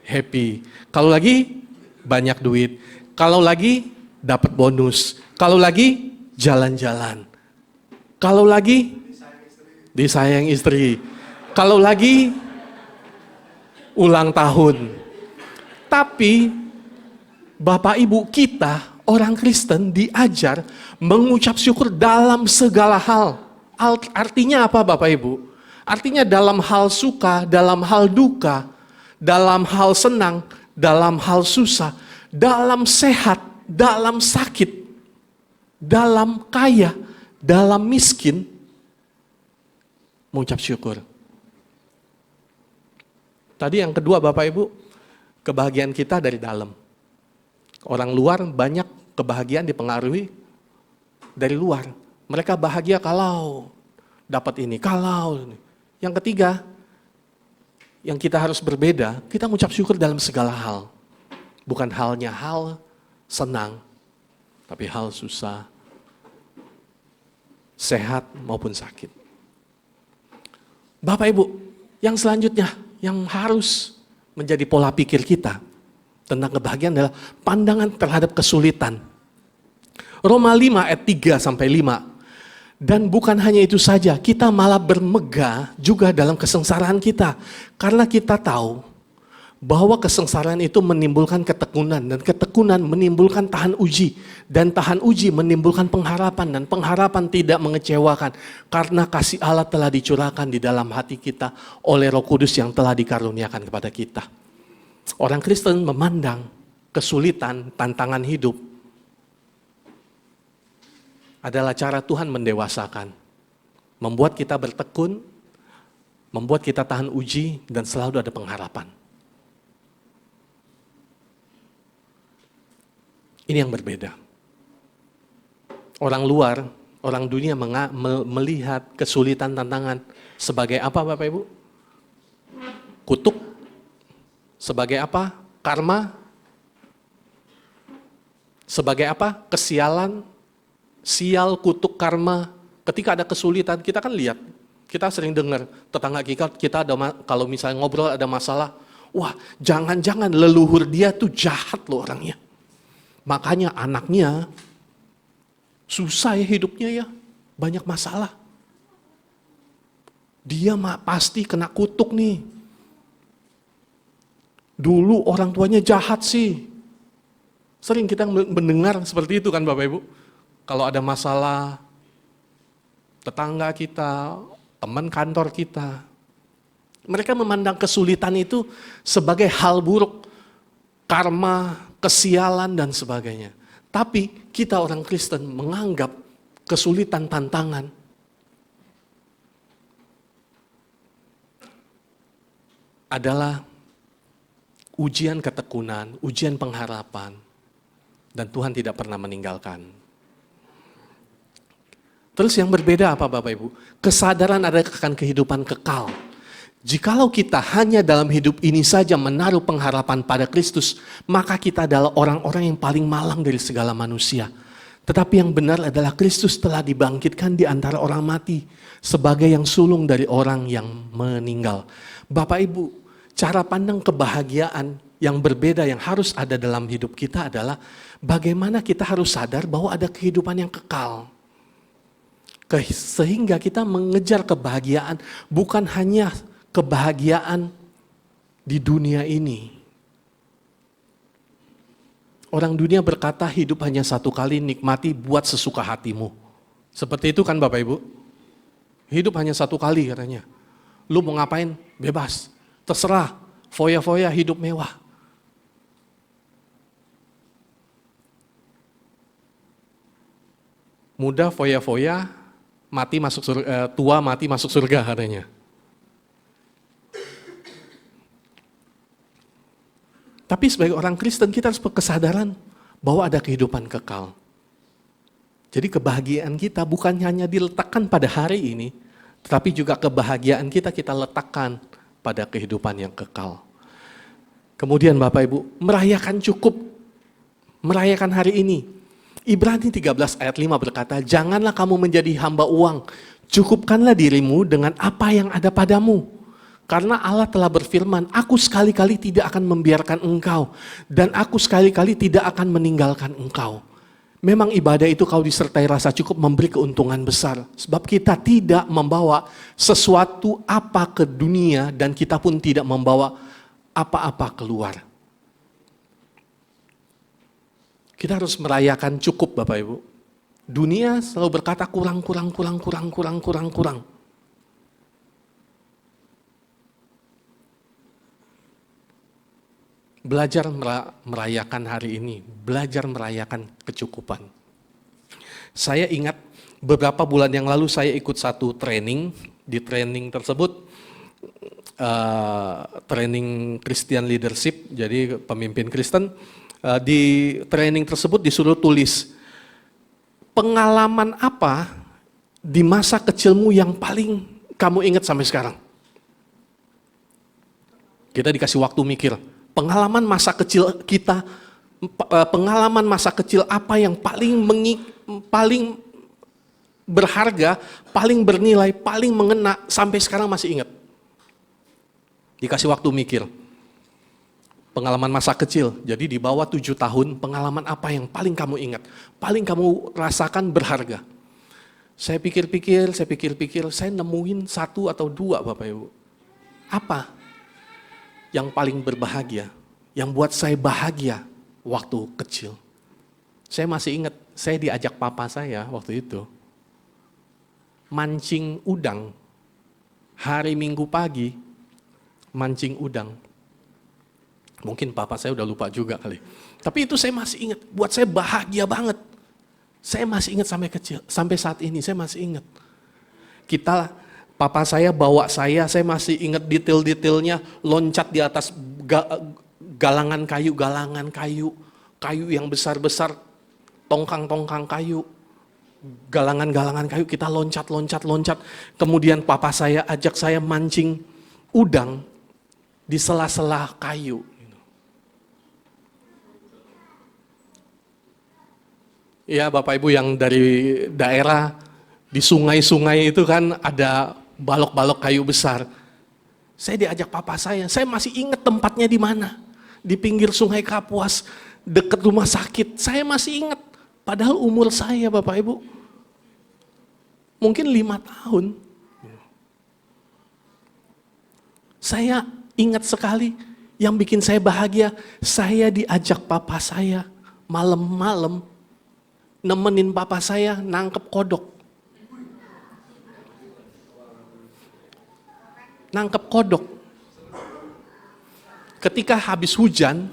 D: happy, kalau lagi banyak duit, kalau lagi dapat bonus, kalau lagi jalan-jalan, kalau lagi disayang istri, kalau lagi ulang tahun. Tapi Bapak Ibu, kita orang Kristen diajar mengucap syukur dalam segala hal. Artinya apa Bapak Ibu? Artinya dalam hal suka, dalam hal duka, dalam hal senang, dalam hal susah, dalam sehat, dalam sakit, dalam kaya, dalam miskin, mengucap syukur. Tadi yang kedua Bapak Ibu, kebahagiaan kita dari dalam. Orang luar banyak kebahagiaan dipengaruhi dari luar. Mereka bahagia kalau dapat ini, kalau ini. Yang ketiga, yang kita harus berbeda, kita mengucap syukur dalam segala hal. Bukan halnya hal senang, tapi hal susah, sehat maupun sakit. Bapak Ibu, yang selanjutnya, yang harus menjadi pola pikir kita tentang kebahagiaan adalah pandangan terhadap kesulitan. Roma 5 ayat 3 sampai 5. Dan bukan hanya itu saja, kita malah bermegah juga dalam kesengsaraan kita. Karena kita tahu bahwa kesengsaraan itu menimbulkan ketekunan, dan ketekunan menimbulkan tahan uji, dan tahan uji menimbulkan pengharapan, dan pengharapan tidak mengecewakan karena kasih Allah telah dicurahkan di dalam hati kita oleh Roh Kudus yang telah dikaruniakan kepada kita. Orang Kristen memandang kesulitan, tantangan hidup adalah cara Tuhan mendewasakan, membuat kita bertekun, membuat kita tahan uji, dan selalu ada pengharapan. Ini yang berbeda. Orang luar, orang dunia melihat kesulitan, tantangan sebagai apa Bapak Ibu? Kutuk. Sebagai apa? Karma. Sebagai apa? Kesialan. Sial, kutuk, karma. Ketika ada kesulitan, kita kan lihat. Kita sering dengar tetangga kita ada, kalau misalnya ngobrol ada masalah. Wah, jangan-jangan leluhur dia tuh jahat loh orangnya. Makanya anaknya susah ya hidupnya ya. Banyak masalah. Dia pasti kena kutuk nih. Dulu orang tuanya jahat sih. Sering kita mendengar seperti itu kan Bapak Ibu. Kalau ada masalah, tetangga kita, teman kantor kita, mereka memandang kesulitan itu sebagai hal buruk, karma, kesialan, dan sebagainya. Tapi kita orang Kristen menganggap kesulitan, tantangan adalah ujian ketekunan, ujian pengharapan. Dan Tuhan tidak pernah meninggalkan. Terus yang berbeda apa Bapak Ibu? Kesadaran akan kehidupan kekal. Jikalau kita hanya dalam hidup ini saja menaruh pengharapan pada Kristus, maka kita adalah orang-orang yang paling malang dari segala manusia. Tetapi yang benar adalah Kristus telah dibangkitkan di antara orang mati sebagai yang sulung dari orang yang meninggal. Bapak Ibu, cara pandang kebahagiaan yang berbeda yang harus ada dalam hidup kita adalah bagaimana kita harus sadar bahwa ada kehidupan yang kekal. Sehingga kita mengejar kebahagiaan bukan hanya kebahagiaan di dunia ini. Orang dunia berkata hidup hanya satu kali, nikmati buat sesuka hatimu. Seperti itu kan Bapak Ibu? Hidup hanya satu kali katanya. Lu mau ngapain? Bebas. Terserah. Foya-foya hidup mewah. Muda foya-foya, mati masuk surga, tua mati masuk surga katanya. Tapi sebagai orang Kristen kita harus berkesadaran bahwa ada kehidupan kekal. Jadi kebahagiaan kita bukan hanya diletakkan pada hari ini, tetapi juga kebahagiaan kita letakkan pada kehidupan yang kekal. Kemudian Bapak Ibu, merayakan cukup, merayakan hari ini. Ibrani 13 ayat 5 berkata, janganlah kamu menjadi hamba uang, cukupkanlah dirimu dengan apa yang ada padamu. Karena Allah telah berfirman, aku sekali-kali tidak akan membiarkan engkau, dan aku sekali-kali tidak akan meninggalkan engkau. Memang ibadah itu kau disertai rasa cukup memberi keuntungan besar. Sebab kita tidak membawa sesuatu apa ke dunia, dan kita pun tidak membawa apa-apa keluar. Kita harus merayakan cukup Bapak Ibu. Dunia selalu berkata kurang. Belajar merayakan hari ini, belajar merayakan kecukupan. Saya ingat beberapa bulan yang lalu saya ikut satu training, di training tersebut, training Christian Leadership, jadi pemimpin Kristen, di training tersebut disuruh tulis, pengalaman apa di masa kecilmu yang paling kamu ingat sampai sekarang? Kita dikasih waktu mikir. Pengalaman masa kecil kita, pengalaman masa kecil apa yang paling berharga, paling bernilai, paling mengena, sampai sekarang masih ingat. Dikasih waktu mikir. Pengalaman masa kecil, jadi di bawah 7 tahun, pengalaman apa yang paling kamu ingat, paling kamu rasakan berharga. Saya pikir-pikir, saya nemuin 1 atau 2 Bapak Ibu. Apa yang paling berbahagia, yang buat saya bahagia waktu kecil? Saya masih ingat, saya diajak papa saya waktu itu mancing udang. Hari Minggu pagi, mancing udang. Mungkin papa saya udah lupa juga kali. Tapi itu saya masih ingat, buat saya bahagia banget. Saya masih ingat sampai kecil, sampai saat ini saya masih ingat. Papa saya bawa saya masih ingat detail-detailnya, loncat di atas galangan kayu yang besar-besar, tongkang-tongkang kayu, galangan kayu, kita loncat. Kemudian papa saya ajak saya mancing udang di sela-sela kayu. Ya Bapak Ibu yang dari daerah, di sungai-sungai itu kan ada balok-balok kayu besar. Saya diajak papa saya masih ingat tempatnya di mana. Di pinggir sungai Kapuas, dekat rumah sakit. Saya masih ingat, padahal umur saya Bapak Ibu mungkin 5 tahun. Saya ingat sekali, yang bikin saya bahagia, saya diajak papa saya malam-malam nemenin papa saya nangkep kodok. Ketika habis hujan,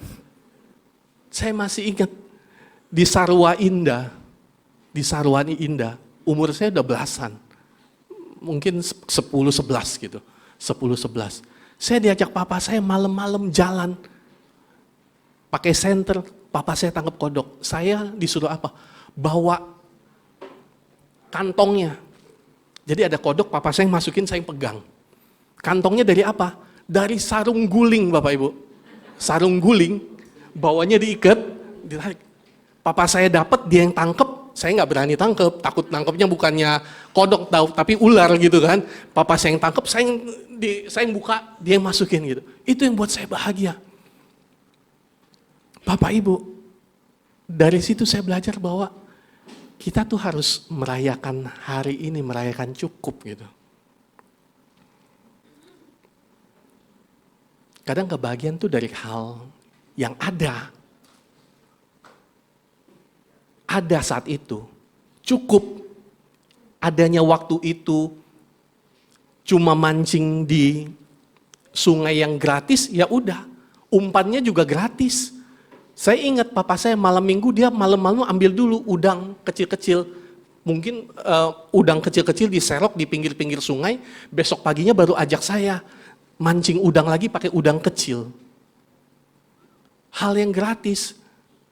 D: saya masih ingat di Sarwa Indah, umur saya udah belasan, mungkin 10-11 gitu, 10-11. Saya diajak papa saya malam-malam jalan, pakai senter, papa saya tangkap kodok. Saya disuruh apa? Bawa kantongnya. Jadi ada kodok, papa saya yang masukin, saya yang pegang. Kantongnya dari apa? Dari sarung guling, Bapak Ibu. Sarung guling, bawahnya diikat, ditarik. Papa saya dapat, dia yang tangkep, saya nggak berani tangkep, takut nangkepnya bukannya kodok tahu, tapi ular gitu kan. Papa saya yang tangkep, saya yang buka, dia yang masukin gitu. Itu yang buat saya bahagia. Bapak Ibu, dari situ saya belajar bahwa kita tuh harus merayakan hari ini, merayakan cukup gitu. Kadang kebahagiaan tuh dari hal yang ada. Ada saat itu, cukup. Adanya waktu itu, cuma mancing di sungai yang gratis, ya udah. Umpannya juga gratis. Saya ingat papa saya malam minggu, dia malam-malam ambil dulu udang kecil-kecil. Mungkin udang kecil-kecil diserok di pinggir-pinggir sungai, besok paginya baru ajak saya mancing udang lagi pakai udang kecil. Hal yang gratis.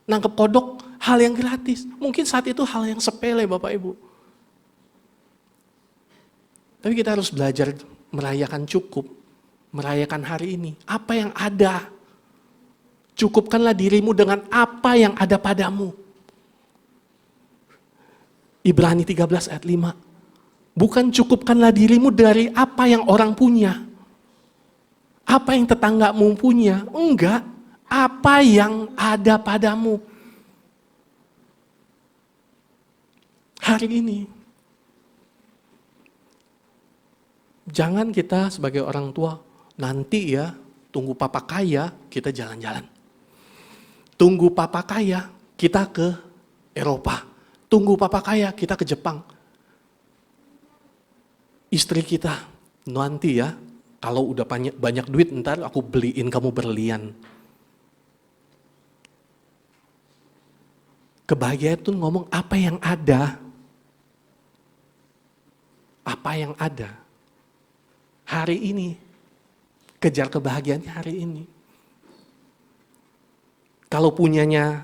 D: Nangkep kodok, hal yang gratis. Mungkin saat itu hal yang sepele Bapak Ibu. Tapi kita harus belajar merayakan cukup. Merayakan hari ini. Apa yang ada. Cukupkanlah dirimu dengan apa yang ada padamu. Ibrani 13 ayat 5. Bukan cukupkanlah dirimu dari apa yang orang punya. Apa yang tetanggamu punya? Enggak. Apa yang ada padamu. Hari ini. Jangan kita sebagai orang tua, nanti ya, tunggu papa kaya, kita jalan-jalan. Tunggu papa kaya, kita ke Eropa. Tunggu papa kaya, kita ke Jepang. Istri kita, nanti ya, kalau udah banyak duit, ntar aku beliin kamu berlian. Kebahagiaan itu ngomong apa yang ada. Apa yang ada. Hari ini. Kejar kebahagiaannya hari ini. Kalau punyanya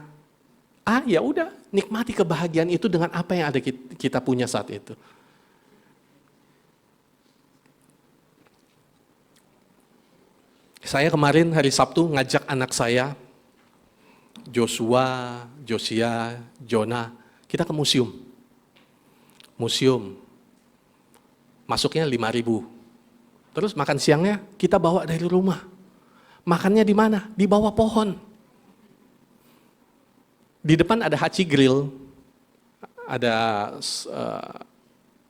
D: A, ya udah, nikmati kebahagiaan itu dengan apa yang ada kita punya saat itu. Saya kemarin hari Sabtu ngajak anak saya, Joshua, Josia, Jonah, kita ke museum. Museum. Masuknya 5.000. Terus makan siangnya kita bawa dari rumah. Makannya di mana? Di bawah pohon. Di depan ada Hachi Grill. Ada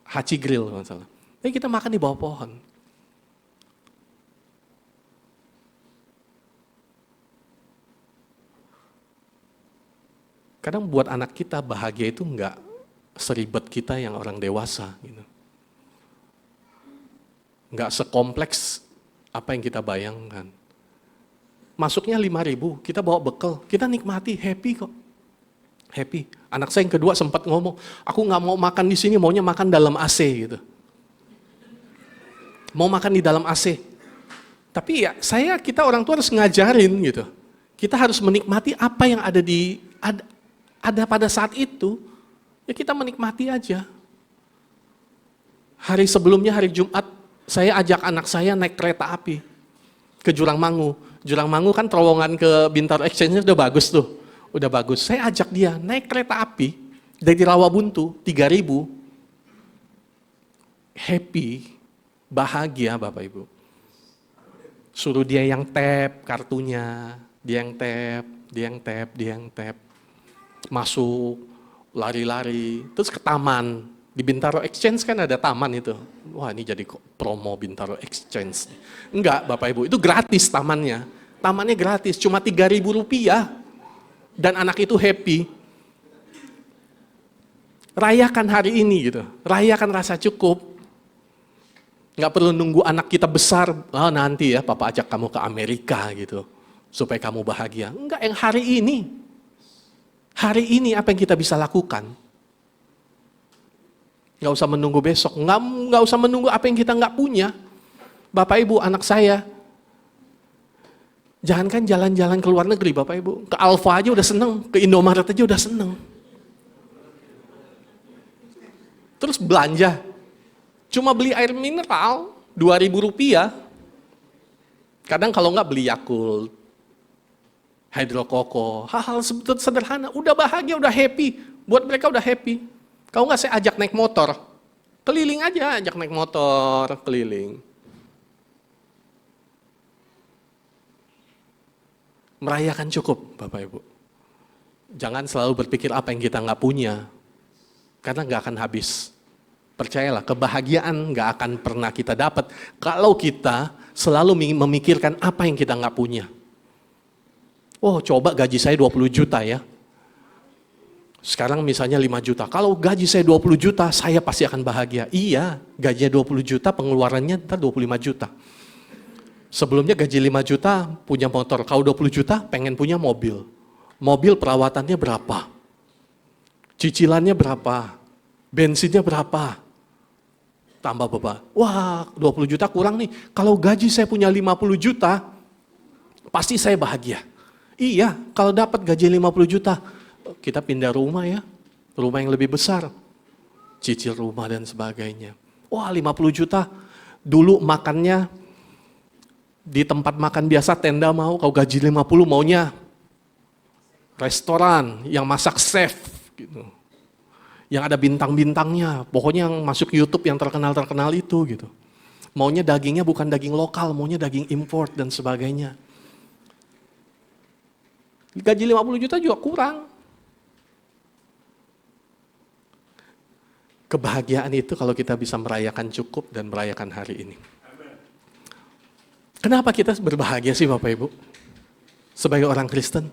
D: Hachi Grill kalau salah. Jadi kita makan di bawah pohon. Kadang buat anak kita bahagia itu enggak seribet kita yang orang dewasa gitu. Enggak sekompleks apa yang kita bayangkan. Masuknya 5.000, kita bawa bekal, kita nikmati, happy kok. Happy. Anak saya yang kedua sempat ngomong, aku nggak mau makan di sini, maunya makan dalam AC gitu. Mau makan di dalam AC. Tapi ya kita orang tua harus ngajarin gitu. Kita harus menikmati apa yang ada pada saat itu, ya kita menikmati aja. Hari sebelumnya, hari Jumat, saya ajak anak saya naik kereta api ke Jurang Mangu. Jurang Mangu kan terowongan ke Bintaro Exchange udah bagus tuh, udah bagus. Saya ajak dia naik kereta api dari Rawabuntu 3.000, happy, bahagia Bapak Ibu. Suruh dia yang tap kartunya, dia yang tap, masuk, lari-lari, terus ke taman. Di Bintaro Exchange kan ada taman itu. Wah ini jadi promo Bintaro Exchange. Enggak Bapak Ibu, itu gratis tamannya. Tamannya gratis, cuma 3.000 rupiah. Dan anak itu happy. Rayakan hari ini gitu, rayakan rasa cukup. Enggak perlu nunggu anak kita besar, nanti ya papa ajak kamu ke Amerika gitu. Supaya kamu bahagia. Enggak, yang hari ini. Hari ini apa yang kita bisa lakukan? Nggak usah menunggu besok, nggak usah menunggu apa yang kita nggak punya. Bapak Ibu, anak saya Jangankan jalan-jalan ke luar negeri Bapak Ibu, ke Alfa aja udah seneng, ke Indomaret aja udah seneng. Terus belanja, cuma beli air mineral 2.000 rupiah. Kadang kalau nggak beli Yakult, Hydrokoko, hal-hal sederhana, udah bahagia, udah happy. Buat mereka udah happy. Kalau nggak saya ajak naik motor, keliling aja, ajak naik motor, keliling. Merayakan cukup, Bapak Ibu. Jangan selalu berpikir apa yang kita nggak punya, karena nggak akan habis. Percayalah, kebahagiaan nggak akan pernah kita dapat kalau kita selalu memikirkan apa yang kita nggak punya. Oh, coba gaji saya 20 juta ya. Sekarang misalnya 5 juta. Kalau gaji saya 20 juta, saya pasti akan bahagia. Iya, gajinya 20 juta, pengeluarannya ntar 25 juta. Sebelumnya gaji 5 juta, punya motor. Kalau 20 juta, pengen punya mobil. Mobil perawatannya berapa? Cicilannya berapa? Bensinnya berapa? Tambah beban. Wah, 20 juta kurang nih. Kalau gaji saya punya 50 juta, pasti saya bahagia. Iya, kalau dapat gaji 50 juta, kita pindah rumah ya. Rumah yang lebih besar. Cicil rumah dan sebagainya. Wah, 50 juta. Dulu makannya di tempat makan biasa tenda mau, kalau gaji 50 maunya restoran yang masak chef gitu. Yang ada bintang-bintangnya, pokoknya yang masuk YouTube yang terkenal-terkenal itu gitu. Maunya dagingnya bukan daging lokal, maunya daging import dan sebagainya. Gaji 50 juta juga kurang. Kebahagiaan itu kalau kita bisa merayakan cukup dan merayakan hari ini. Kenapa kita berbahagia sih Bapak Ibu? Sebagai orang Kristen.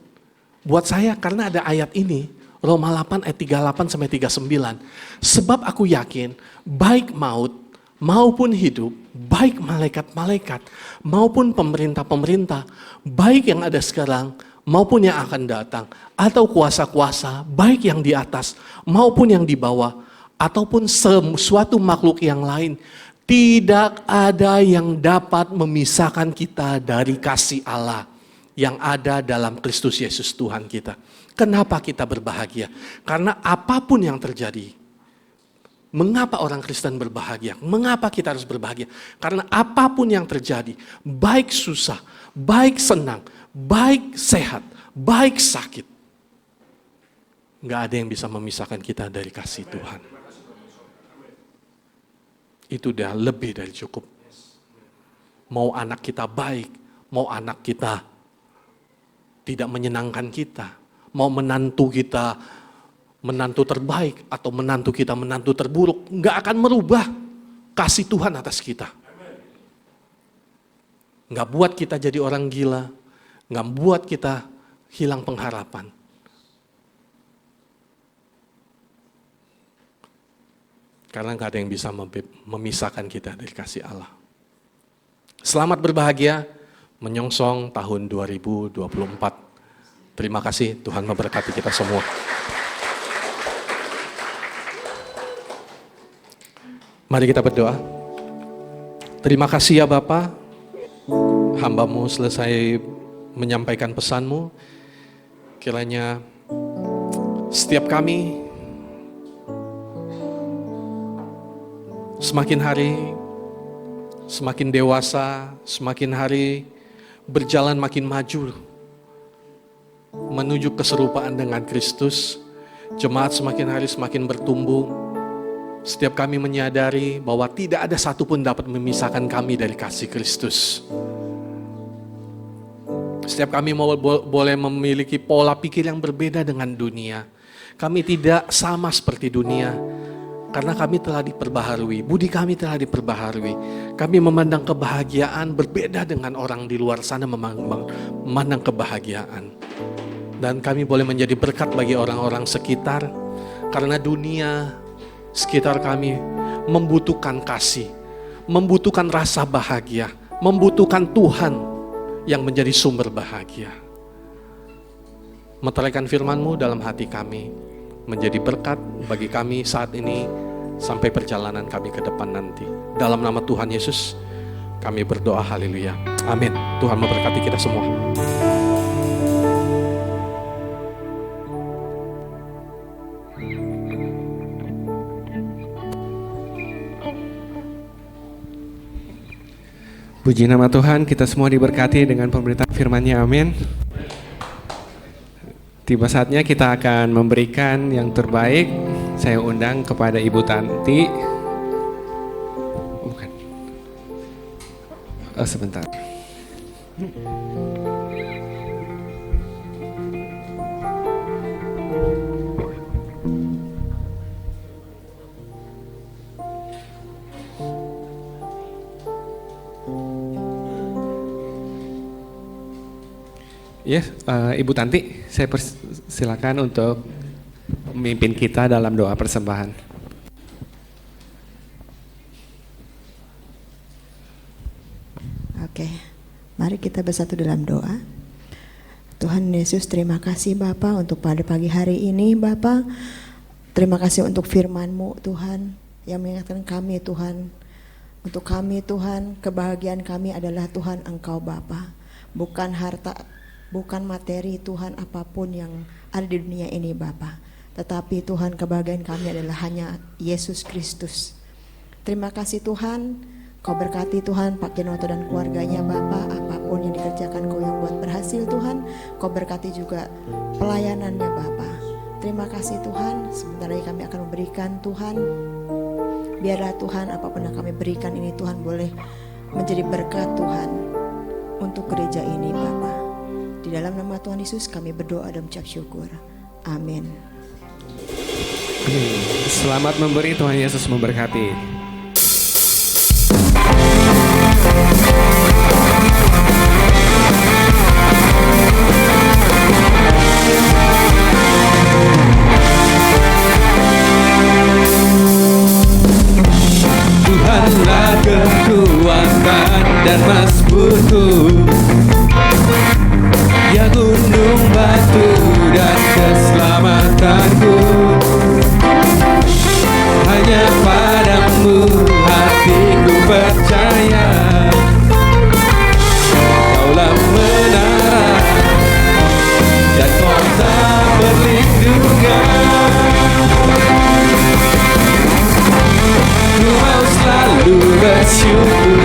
D: Buat saya karena ada ayat ini, Roma 8 ayat 38 sampai 39. Sebab aku yakin baik maut maupun hidup, baik malaikat-malaikat maupun pemerintah-pemerintah, baik yang ada sekarang maupun yang akan datang, atau kuasa-kuasa, baik yang di atas maupun yang di bawah, ataupun suatu makhluk yang lain, tidak ada yang dapat memisahkan kita dari kasih Allah yang ada dalam Kristus Yesus Tuhan kita. Kenapa kita berbahagia? Karena apapun yang terjadi, mengapa orang Kristen berbahagia? Mengapa kita harus berbahagia? Karena apapun yang terjadi, baik susah, baik senang, baik sehat, baik sakit, nggak ada yang bisa memisahkan kita dari kasih Tuhan. Itu udah lebih dari cukup. Mau anak kita baik, mau anak kita tidak menyenangkan kita, mau menantu kita menantu terbaik atau menantu kita menantu terburuk, nggak akan merubah kasih Tuhan atas kita. Nggak buat kita jadi orang gila, nggak buat kita hilang pengharapan. Karena nggak ada yang bisa memisahkan kita dari kasih Allah. Selamat berbahagia menyongsong tahun 2024. Terima kasih, Tuhan memberkati kita semua. Mari kita berdoa. Terima kasih ya Bapa, hamba-Mu selesai menyampaikan pesan-Mu. Kiranya setiap kami semakin hari, semakin dewasa, semakin hari berjalan makin maju menuju keserupaan dengan Kristus. Jemaat semakin hari semakin bertumbuh. Setiap kami menyadari bahwa tidak ada satupun dapat memisahkan kami dari kasih Kristus. Setiap kami boleh memiliki pola pikir yang berbeda dengan dunia. Kami tidak sama seperti dunia. Karena kami telah diperbaharui, budi kami telah diperbaharui. Kami memandang kebahagiaan berbeda dengan orang di luar sana memandang kebahagiaan. Dan kami boleh menjadi berkat bagi orang-orang sekitar. Karena dunia sekitar kami membutuhkan kasih, membutuhkan rasa bahagia, membutuhkan Tuhan yang menjadi sumber bahagia. Meteraikan firman-Mu dalam hati kami, menjadi berkat bagi kami saat ini sampai perjalanan kami ke depan nanti. Dalam nama Tuhan Yesus kami berdoa, haleluya. Amin. Tuhan memberkati kita semua.
A: Puji nama Tuhan, kita semua diberkati dengan pemberitaan firman-Nya, amin. Tiba saatnya kita akan memberikan yang terbaik. Saya undang kepada Ibu Tanti. Bukan. Oh, sebentar. Ya, Ibu Tanti, saya persilakan untuk memimpin kita dalam doa persembahan.
E: Oke, mari kita bersatu dalam doa. Tuhan Yesus, terima kasih Bapa untuk pada pagi hari ini Bapa. Terima kasih untuk firman-Mu Tuhan yang mengingatkan kami Tuhan. Untuk kami Tuhan, kebahagiaan kami adalah Tuhan Engkau Bapa, bukan harta, bukan materi Tuhan apapun yang ada di dunia ini Bapa. Tetapi Tuhan, kebahagiaan kami adalah hanya Yesus Kristus. Terima kasih Tuhan, Kau berkati Tuhan Pak Kenoto dan keluarganya Bapa. Apapun yang dikerjakan Kau yang buat berhasil Tuhan. Kau berkati juga pelayanannya Bapa. Terima kasih Tuhan, sebentar lagi kami akan memberikan Tuhan. Biarlah Tuhan, apapun yang kami berikan ini Tuhan boleh menjadi berkat Tuhan untuk gereja ini Bapa. Di dalam nama Tuhan Yesus kami berdoa dan mengucap syukur. Amin.
A: Selamat memberi, Tuhan Yesus memberkati.
C: Tuhanlah kekuatan dan mazmurku, ya gunung batu dan keselamatanku. Hanya padamu hatiku percaya, Kaulah menara dan kota perlindungan. Ku mau selalu bersyukur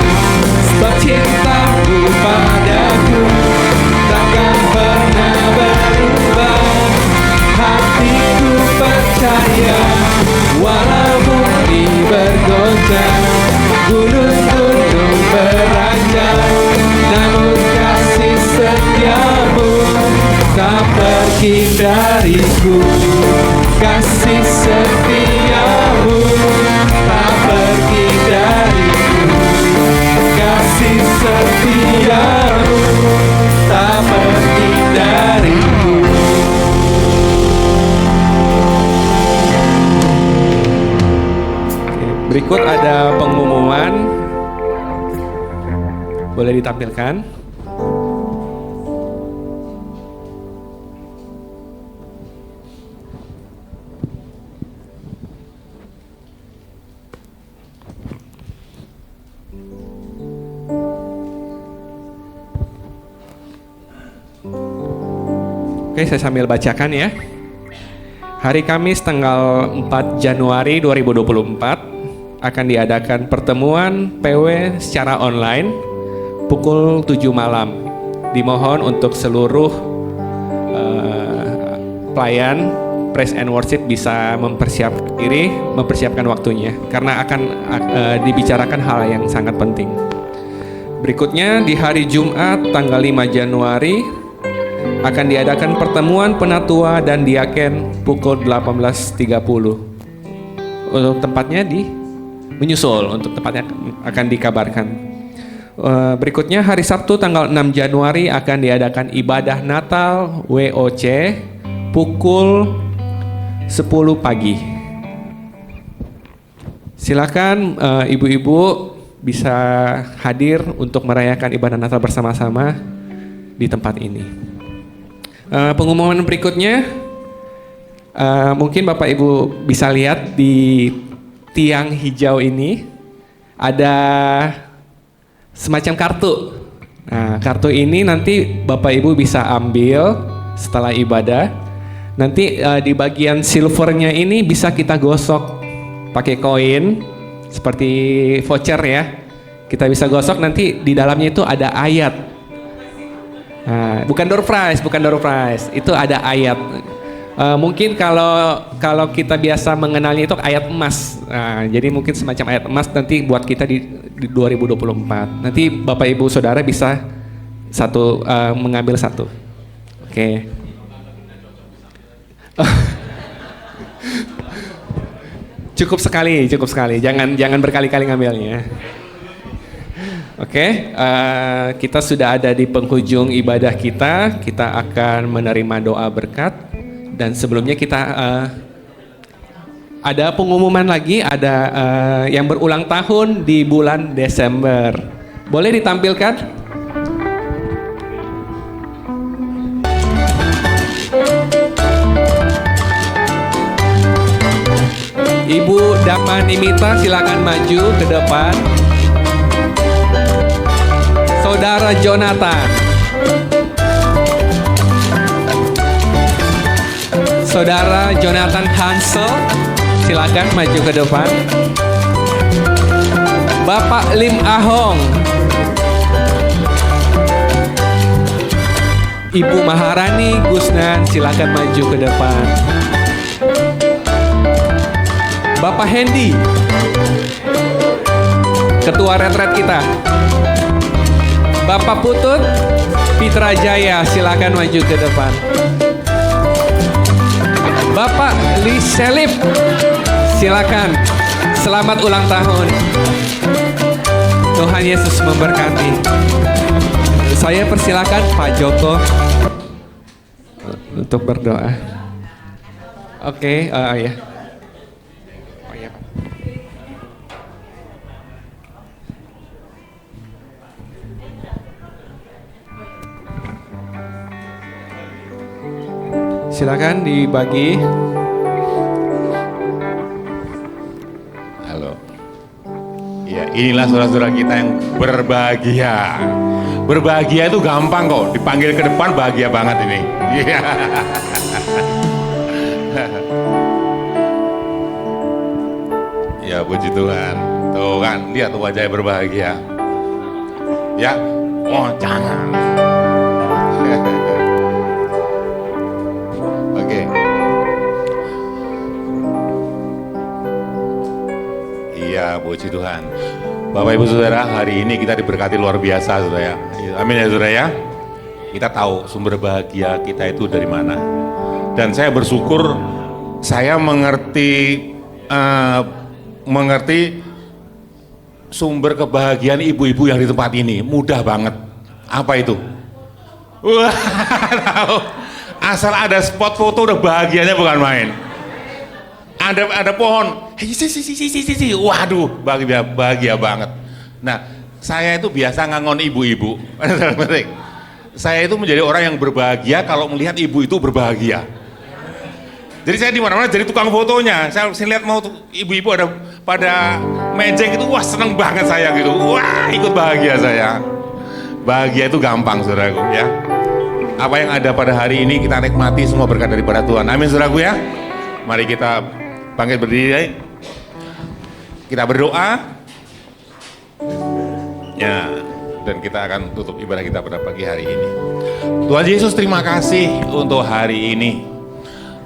C: sebab cintamu padaku takkan pernah berubah. Hatiku percaya walau bumi bergoncang, gunung-gunung beranjak, namun kasih setiamu tak pergi dariku. Kasih setiamu tak pergi dariku. Kasih setiamu tak pergi dariku.
A: Berikut ada pengumuman, boleh ditampilkan. Oke, saya sambil bacakan ya. Hari Kamis tanggal 4 Januari 2024 akan diadakan pertemuan PW secara online pukul 7 malam. Dimohon untuk seluruh pelayan Praise and Worship bisa mempersiapkan diri, mempersiapkan waktunya karena akan dibicarakan hal yang sangat penting. Berikutnya di hari Jumat tanggal 5 Januari akan diadakan pertemuan penatua dan diaken pukul 18.30. Untuk tempatnya menyusul, untuk tempatnya akan dikabarkan. Berikutnya hari Sabtu tanggal 6 Januari akan diadakan ibadah Natal WOC pukul 10 pagi. Silakan ibu-ibu bisa hadir untuk merayakan ibadah Natal bersama-sama di tempat ini. Pengumuman berikutnya, mungkin Bapak Ibu bisa lihat di tiang hijau ini ada semacam kartu. Nah, kartu ini nanti Bapak Ibu bisa ambil setelah ibadah. Nanti di bagian silvernya ini bisa kita gosok pakai koin seperti voucher ya. Kita bisa gosok, nanti di dalamnya itu ada ayat. Nah, bukan door prize, itu ada ayat. Mungkin kalau kita biasa mengenalnya itu ayat emas. Nah, jadi mungkin semacam ayat emas nanti buat kita di 2024. Nanti Bapak Ibu Saudara bisa mengambil satu. Oke. Cukup sekali. Jangan berkali-kali ngambilnya. Oke, kita sudah ada di penghujung ibadah kita. Kita akan menerima doa berkat. Dan sebelumnya kita ada pengumuman lagi, ada yang berulang tahun di bulan Desember. Boleh ditampilkan? Ibu Dama Nimita silakan maju ke depan. Saudara Jonathan. Saudara Jonathan Hansel, silakan maju ke depan. Bapak Lim Ahong. Ibu Maharani Gusnan, silakan maju ke depan. Bapak Hendy, Ketua Retret kita. Bapak Putut Pitra Jaya, silakan maju ke depan. Bapak Lee Selip, silakan. Selamat ulang tahun. Tuhan Yesus memberkati. Saya persilakan Pak Joko untuk berdoa. Oke, ya. Oh ya, Pak. Silakan dibagi.
F: Halo. Ya, inilah saudara-saudara kita yang berbahagia. Berbahagia itu gampang kok, dipanggil ke depan bahagia banget ini. Iya. Ya, puji Tuhan. Tuh kan, lihat tuh wajahnya berbahagia. Ya, oh jangan. Oke. Iya, puji Tuhan. Bapak Ibu Saudara, hari ini kita diberkati luar biasa, Saudara ya. Amin ya Saudara ya. Kita tahu sumber bahagia kita itu dari mana. Dan saya bersyukur saya mengerti sumber kebahagiaan ibu-ibu yang di tempat ini. Mudah banget. Apa itu? Wah, tahu. Asal ada spot foto udah bahagianya bukan main. Ada pohon, waduh bahagia banget. Nah, saya itu biasa ngangon ibu-ibu. Saya itu menjadi orang yang berbahagia kalau melihat ibu itu berbahagia. Jadi saya di mana-mana jadi tukang fotonya. Saya lihat mau ibu-ibu ada pada mejeng itu, wah seneng banget saya gitu. Wah ikut bahagia saya. Bahagia itu gampang saudaraku ya. Apa yang ada pada hari ini kita nikmati semua berkat daripada Tuhan. Amin saudaraku ya. Mari kita bangkit berdiri. Kita berdoa. Ya, dan kita akan tutup ibadah kita pada pagi hari ini. Tuhan Yesus, terima kasih untuk hari ini.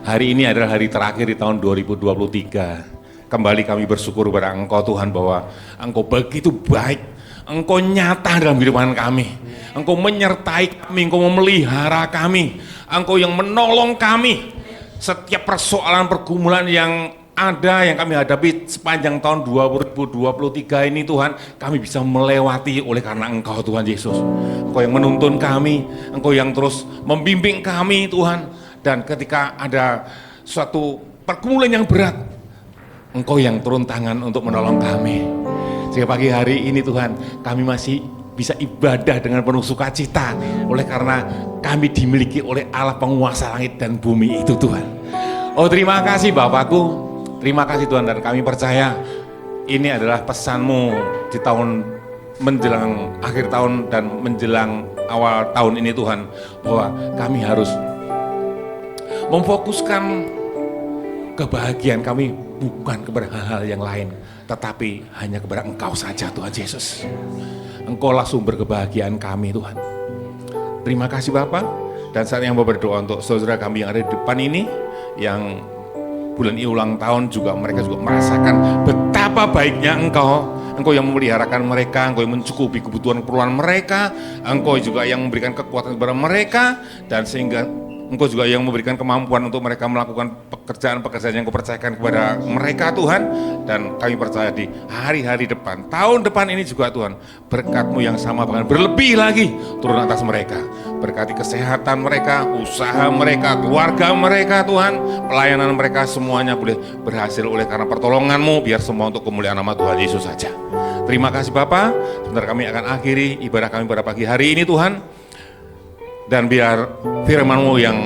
F: Hari ini adalah hari terakhir di tahun 2023. Kembali kami bersyukur kepada Engkau Tuhan bahwa Engkau begitu baik. Engkau nyata dalam kehidupan kami. Engkau menyertai kami, Engkau memelihara kami. Engkau yang menolong kami. Setiap persoalan pergumulan yang ada yang kami hadapi sepanjang tahun 2023 ini Tuhan, kami bisa melewati oleh karena Engkau Tuhan Yesus. Engkau yang menuntun kami, Engkau yang terus membimbing kami Tuhan. Dan ketika ada suatu pergumulan yang berat, Engkau yang turun tangan untuk menolong kami. Sehingga pagi hari ini Tuhan, kami masih bisa ibadah dengan penuh sukacita oleh karena kami dimiliki oleh Allah penguasa langit dan bumi itu Tuhan. Oh terima kasih Bapakku, terima kasih Tuhan, dan kami percaya ini adalah pesan-Mu di tahun menjelang akhir tahun dan menjelang awal tahun ini Tuhan, bahwa kami harus memfokuskan kebahagiaan kami bukan kepada hal-hal yang lain, tetapi hanya kepada Engkau saja Tuhan Yesus. Engkaulah sumber kebahagiaan kami Tuhan. Terima kasih Bapak. Dan saat yang Bapak berdoa untuk saudara kami yang ada di depan ini, yang bulan ini ulang tahun juga, mereka juga merasakan betapa baiknya Engkau. Engkau yang memeliharakan mereka, Engkau yang mencukupi kebutuhan keperluan mereka, Engkau juga yang memberikan kekuatan kepada mereka, dan sehingga Engkau juga yang memberikan kemampuan untuk mereka melakukan pekerjaan-pekerjaan yang Engkau percayakan kepada mereka Tuhan. Dan kami percaya di hari-hari depan, tahun depan ini juga Tuhan, berkat-Mu yang sama bahkan berlebih lagi turun atas mereka. Berkati kesehatan mereka, usaha mereka, keluarga mereka Tuhan, pelayanan mereka semuanya boleh berhasil oleh karena pertolongan-Mu, biar semua untuk kemuliaan nama Tuhan Yesus saja. Terima kasih Bapak. Sebentar kami akan akhiri ibadah kami pada pagi hari ini Tuhan. Dan biar firman-Mu yang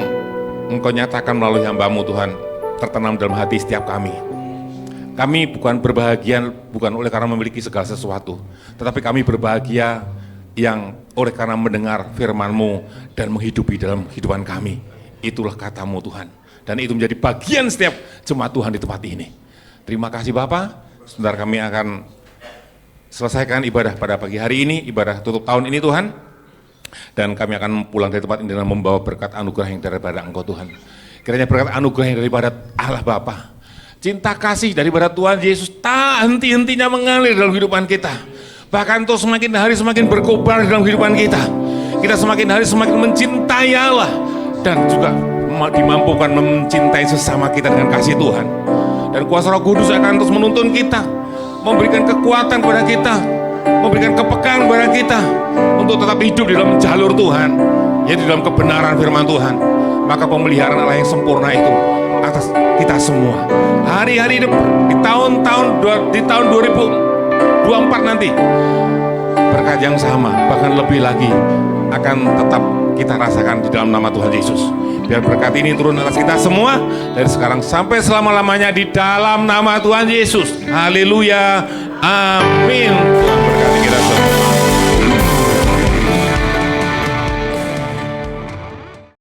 F: Engkau nyatakan melalui hamba-Mu Tuhan tertanam dalam hati setiap kami. Kami bukan berbahagia bukan oleh karena memiliki segala sesuatu, tetapi kami berbahagia yang oleh karena mendengar firman-Mu dan menghidupi dalam kehidupan kami. Itulah kata-Mu Tuhan. Dan itu menjadi bagian setiap jemaat Tuhan di tempat ini. Terima kasih Bapak. Sebentar kami akan selesaikan ibadah pada pagi hari ini, ibadah tutup tahun ini Tuhan. Dan kami akan pulang dari tempat ini dengan membawa berkat anugerah yang daripada Engkau Tuhan. Kiranya berkat anugerah yang daripada Allah Bapa, cinta kasih daripada Tuhan Yesus tak henti-hentinya mengalir dalam kehidupan kita. Bahkan terus semakin hari semakin berkobar dalam kehidupan kita. Kita semakin hari semakin mencintai Allah. Dan juga dimampukan mencintai sesama kita dengan kasih Tuhan. Dan kuasa Roh Kudus akan terus menuntun kita, memberikan kekuatan kepada kita, memberikan kepekaan kepada kita untuk tetap hidup di dalam jalur Tuhan, yaitu dalam kebenaran firman Tuhan. Maka pemeliharaan Allah yang sempurna itu atas kita semua. Hari-hari depan, di tahun 2024 nanti, berkat yang sama, bahkan lebih lagi akan tetap kita rasakan di dalam nama Tuhan Yesus. Biar berkat ini turun atas kita semua dari sekarang sampai selama-lamanya di dalam nama Tuhan Yesus. Haleluya. Amin.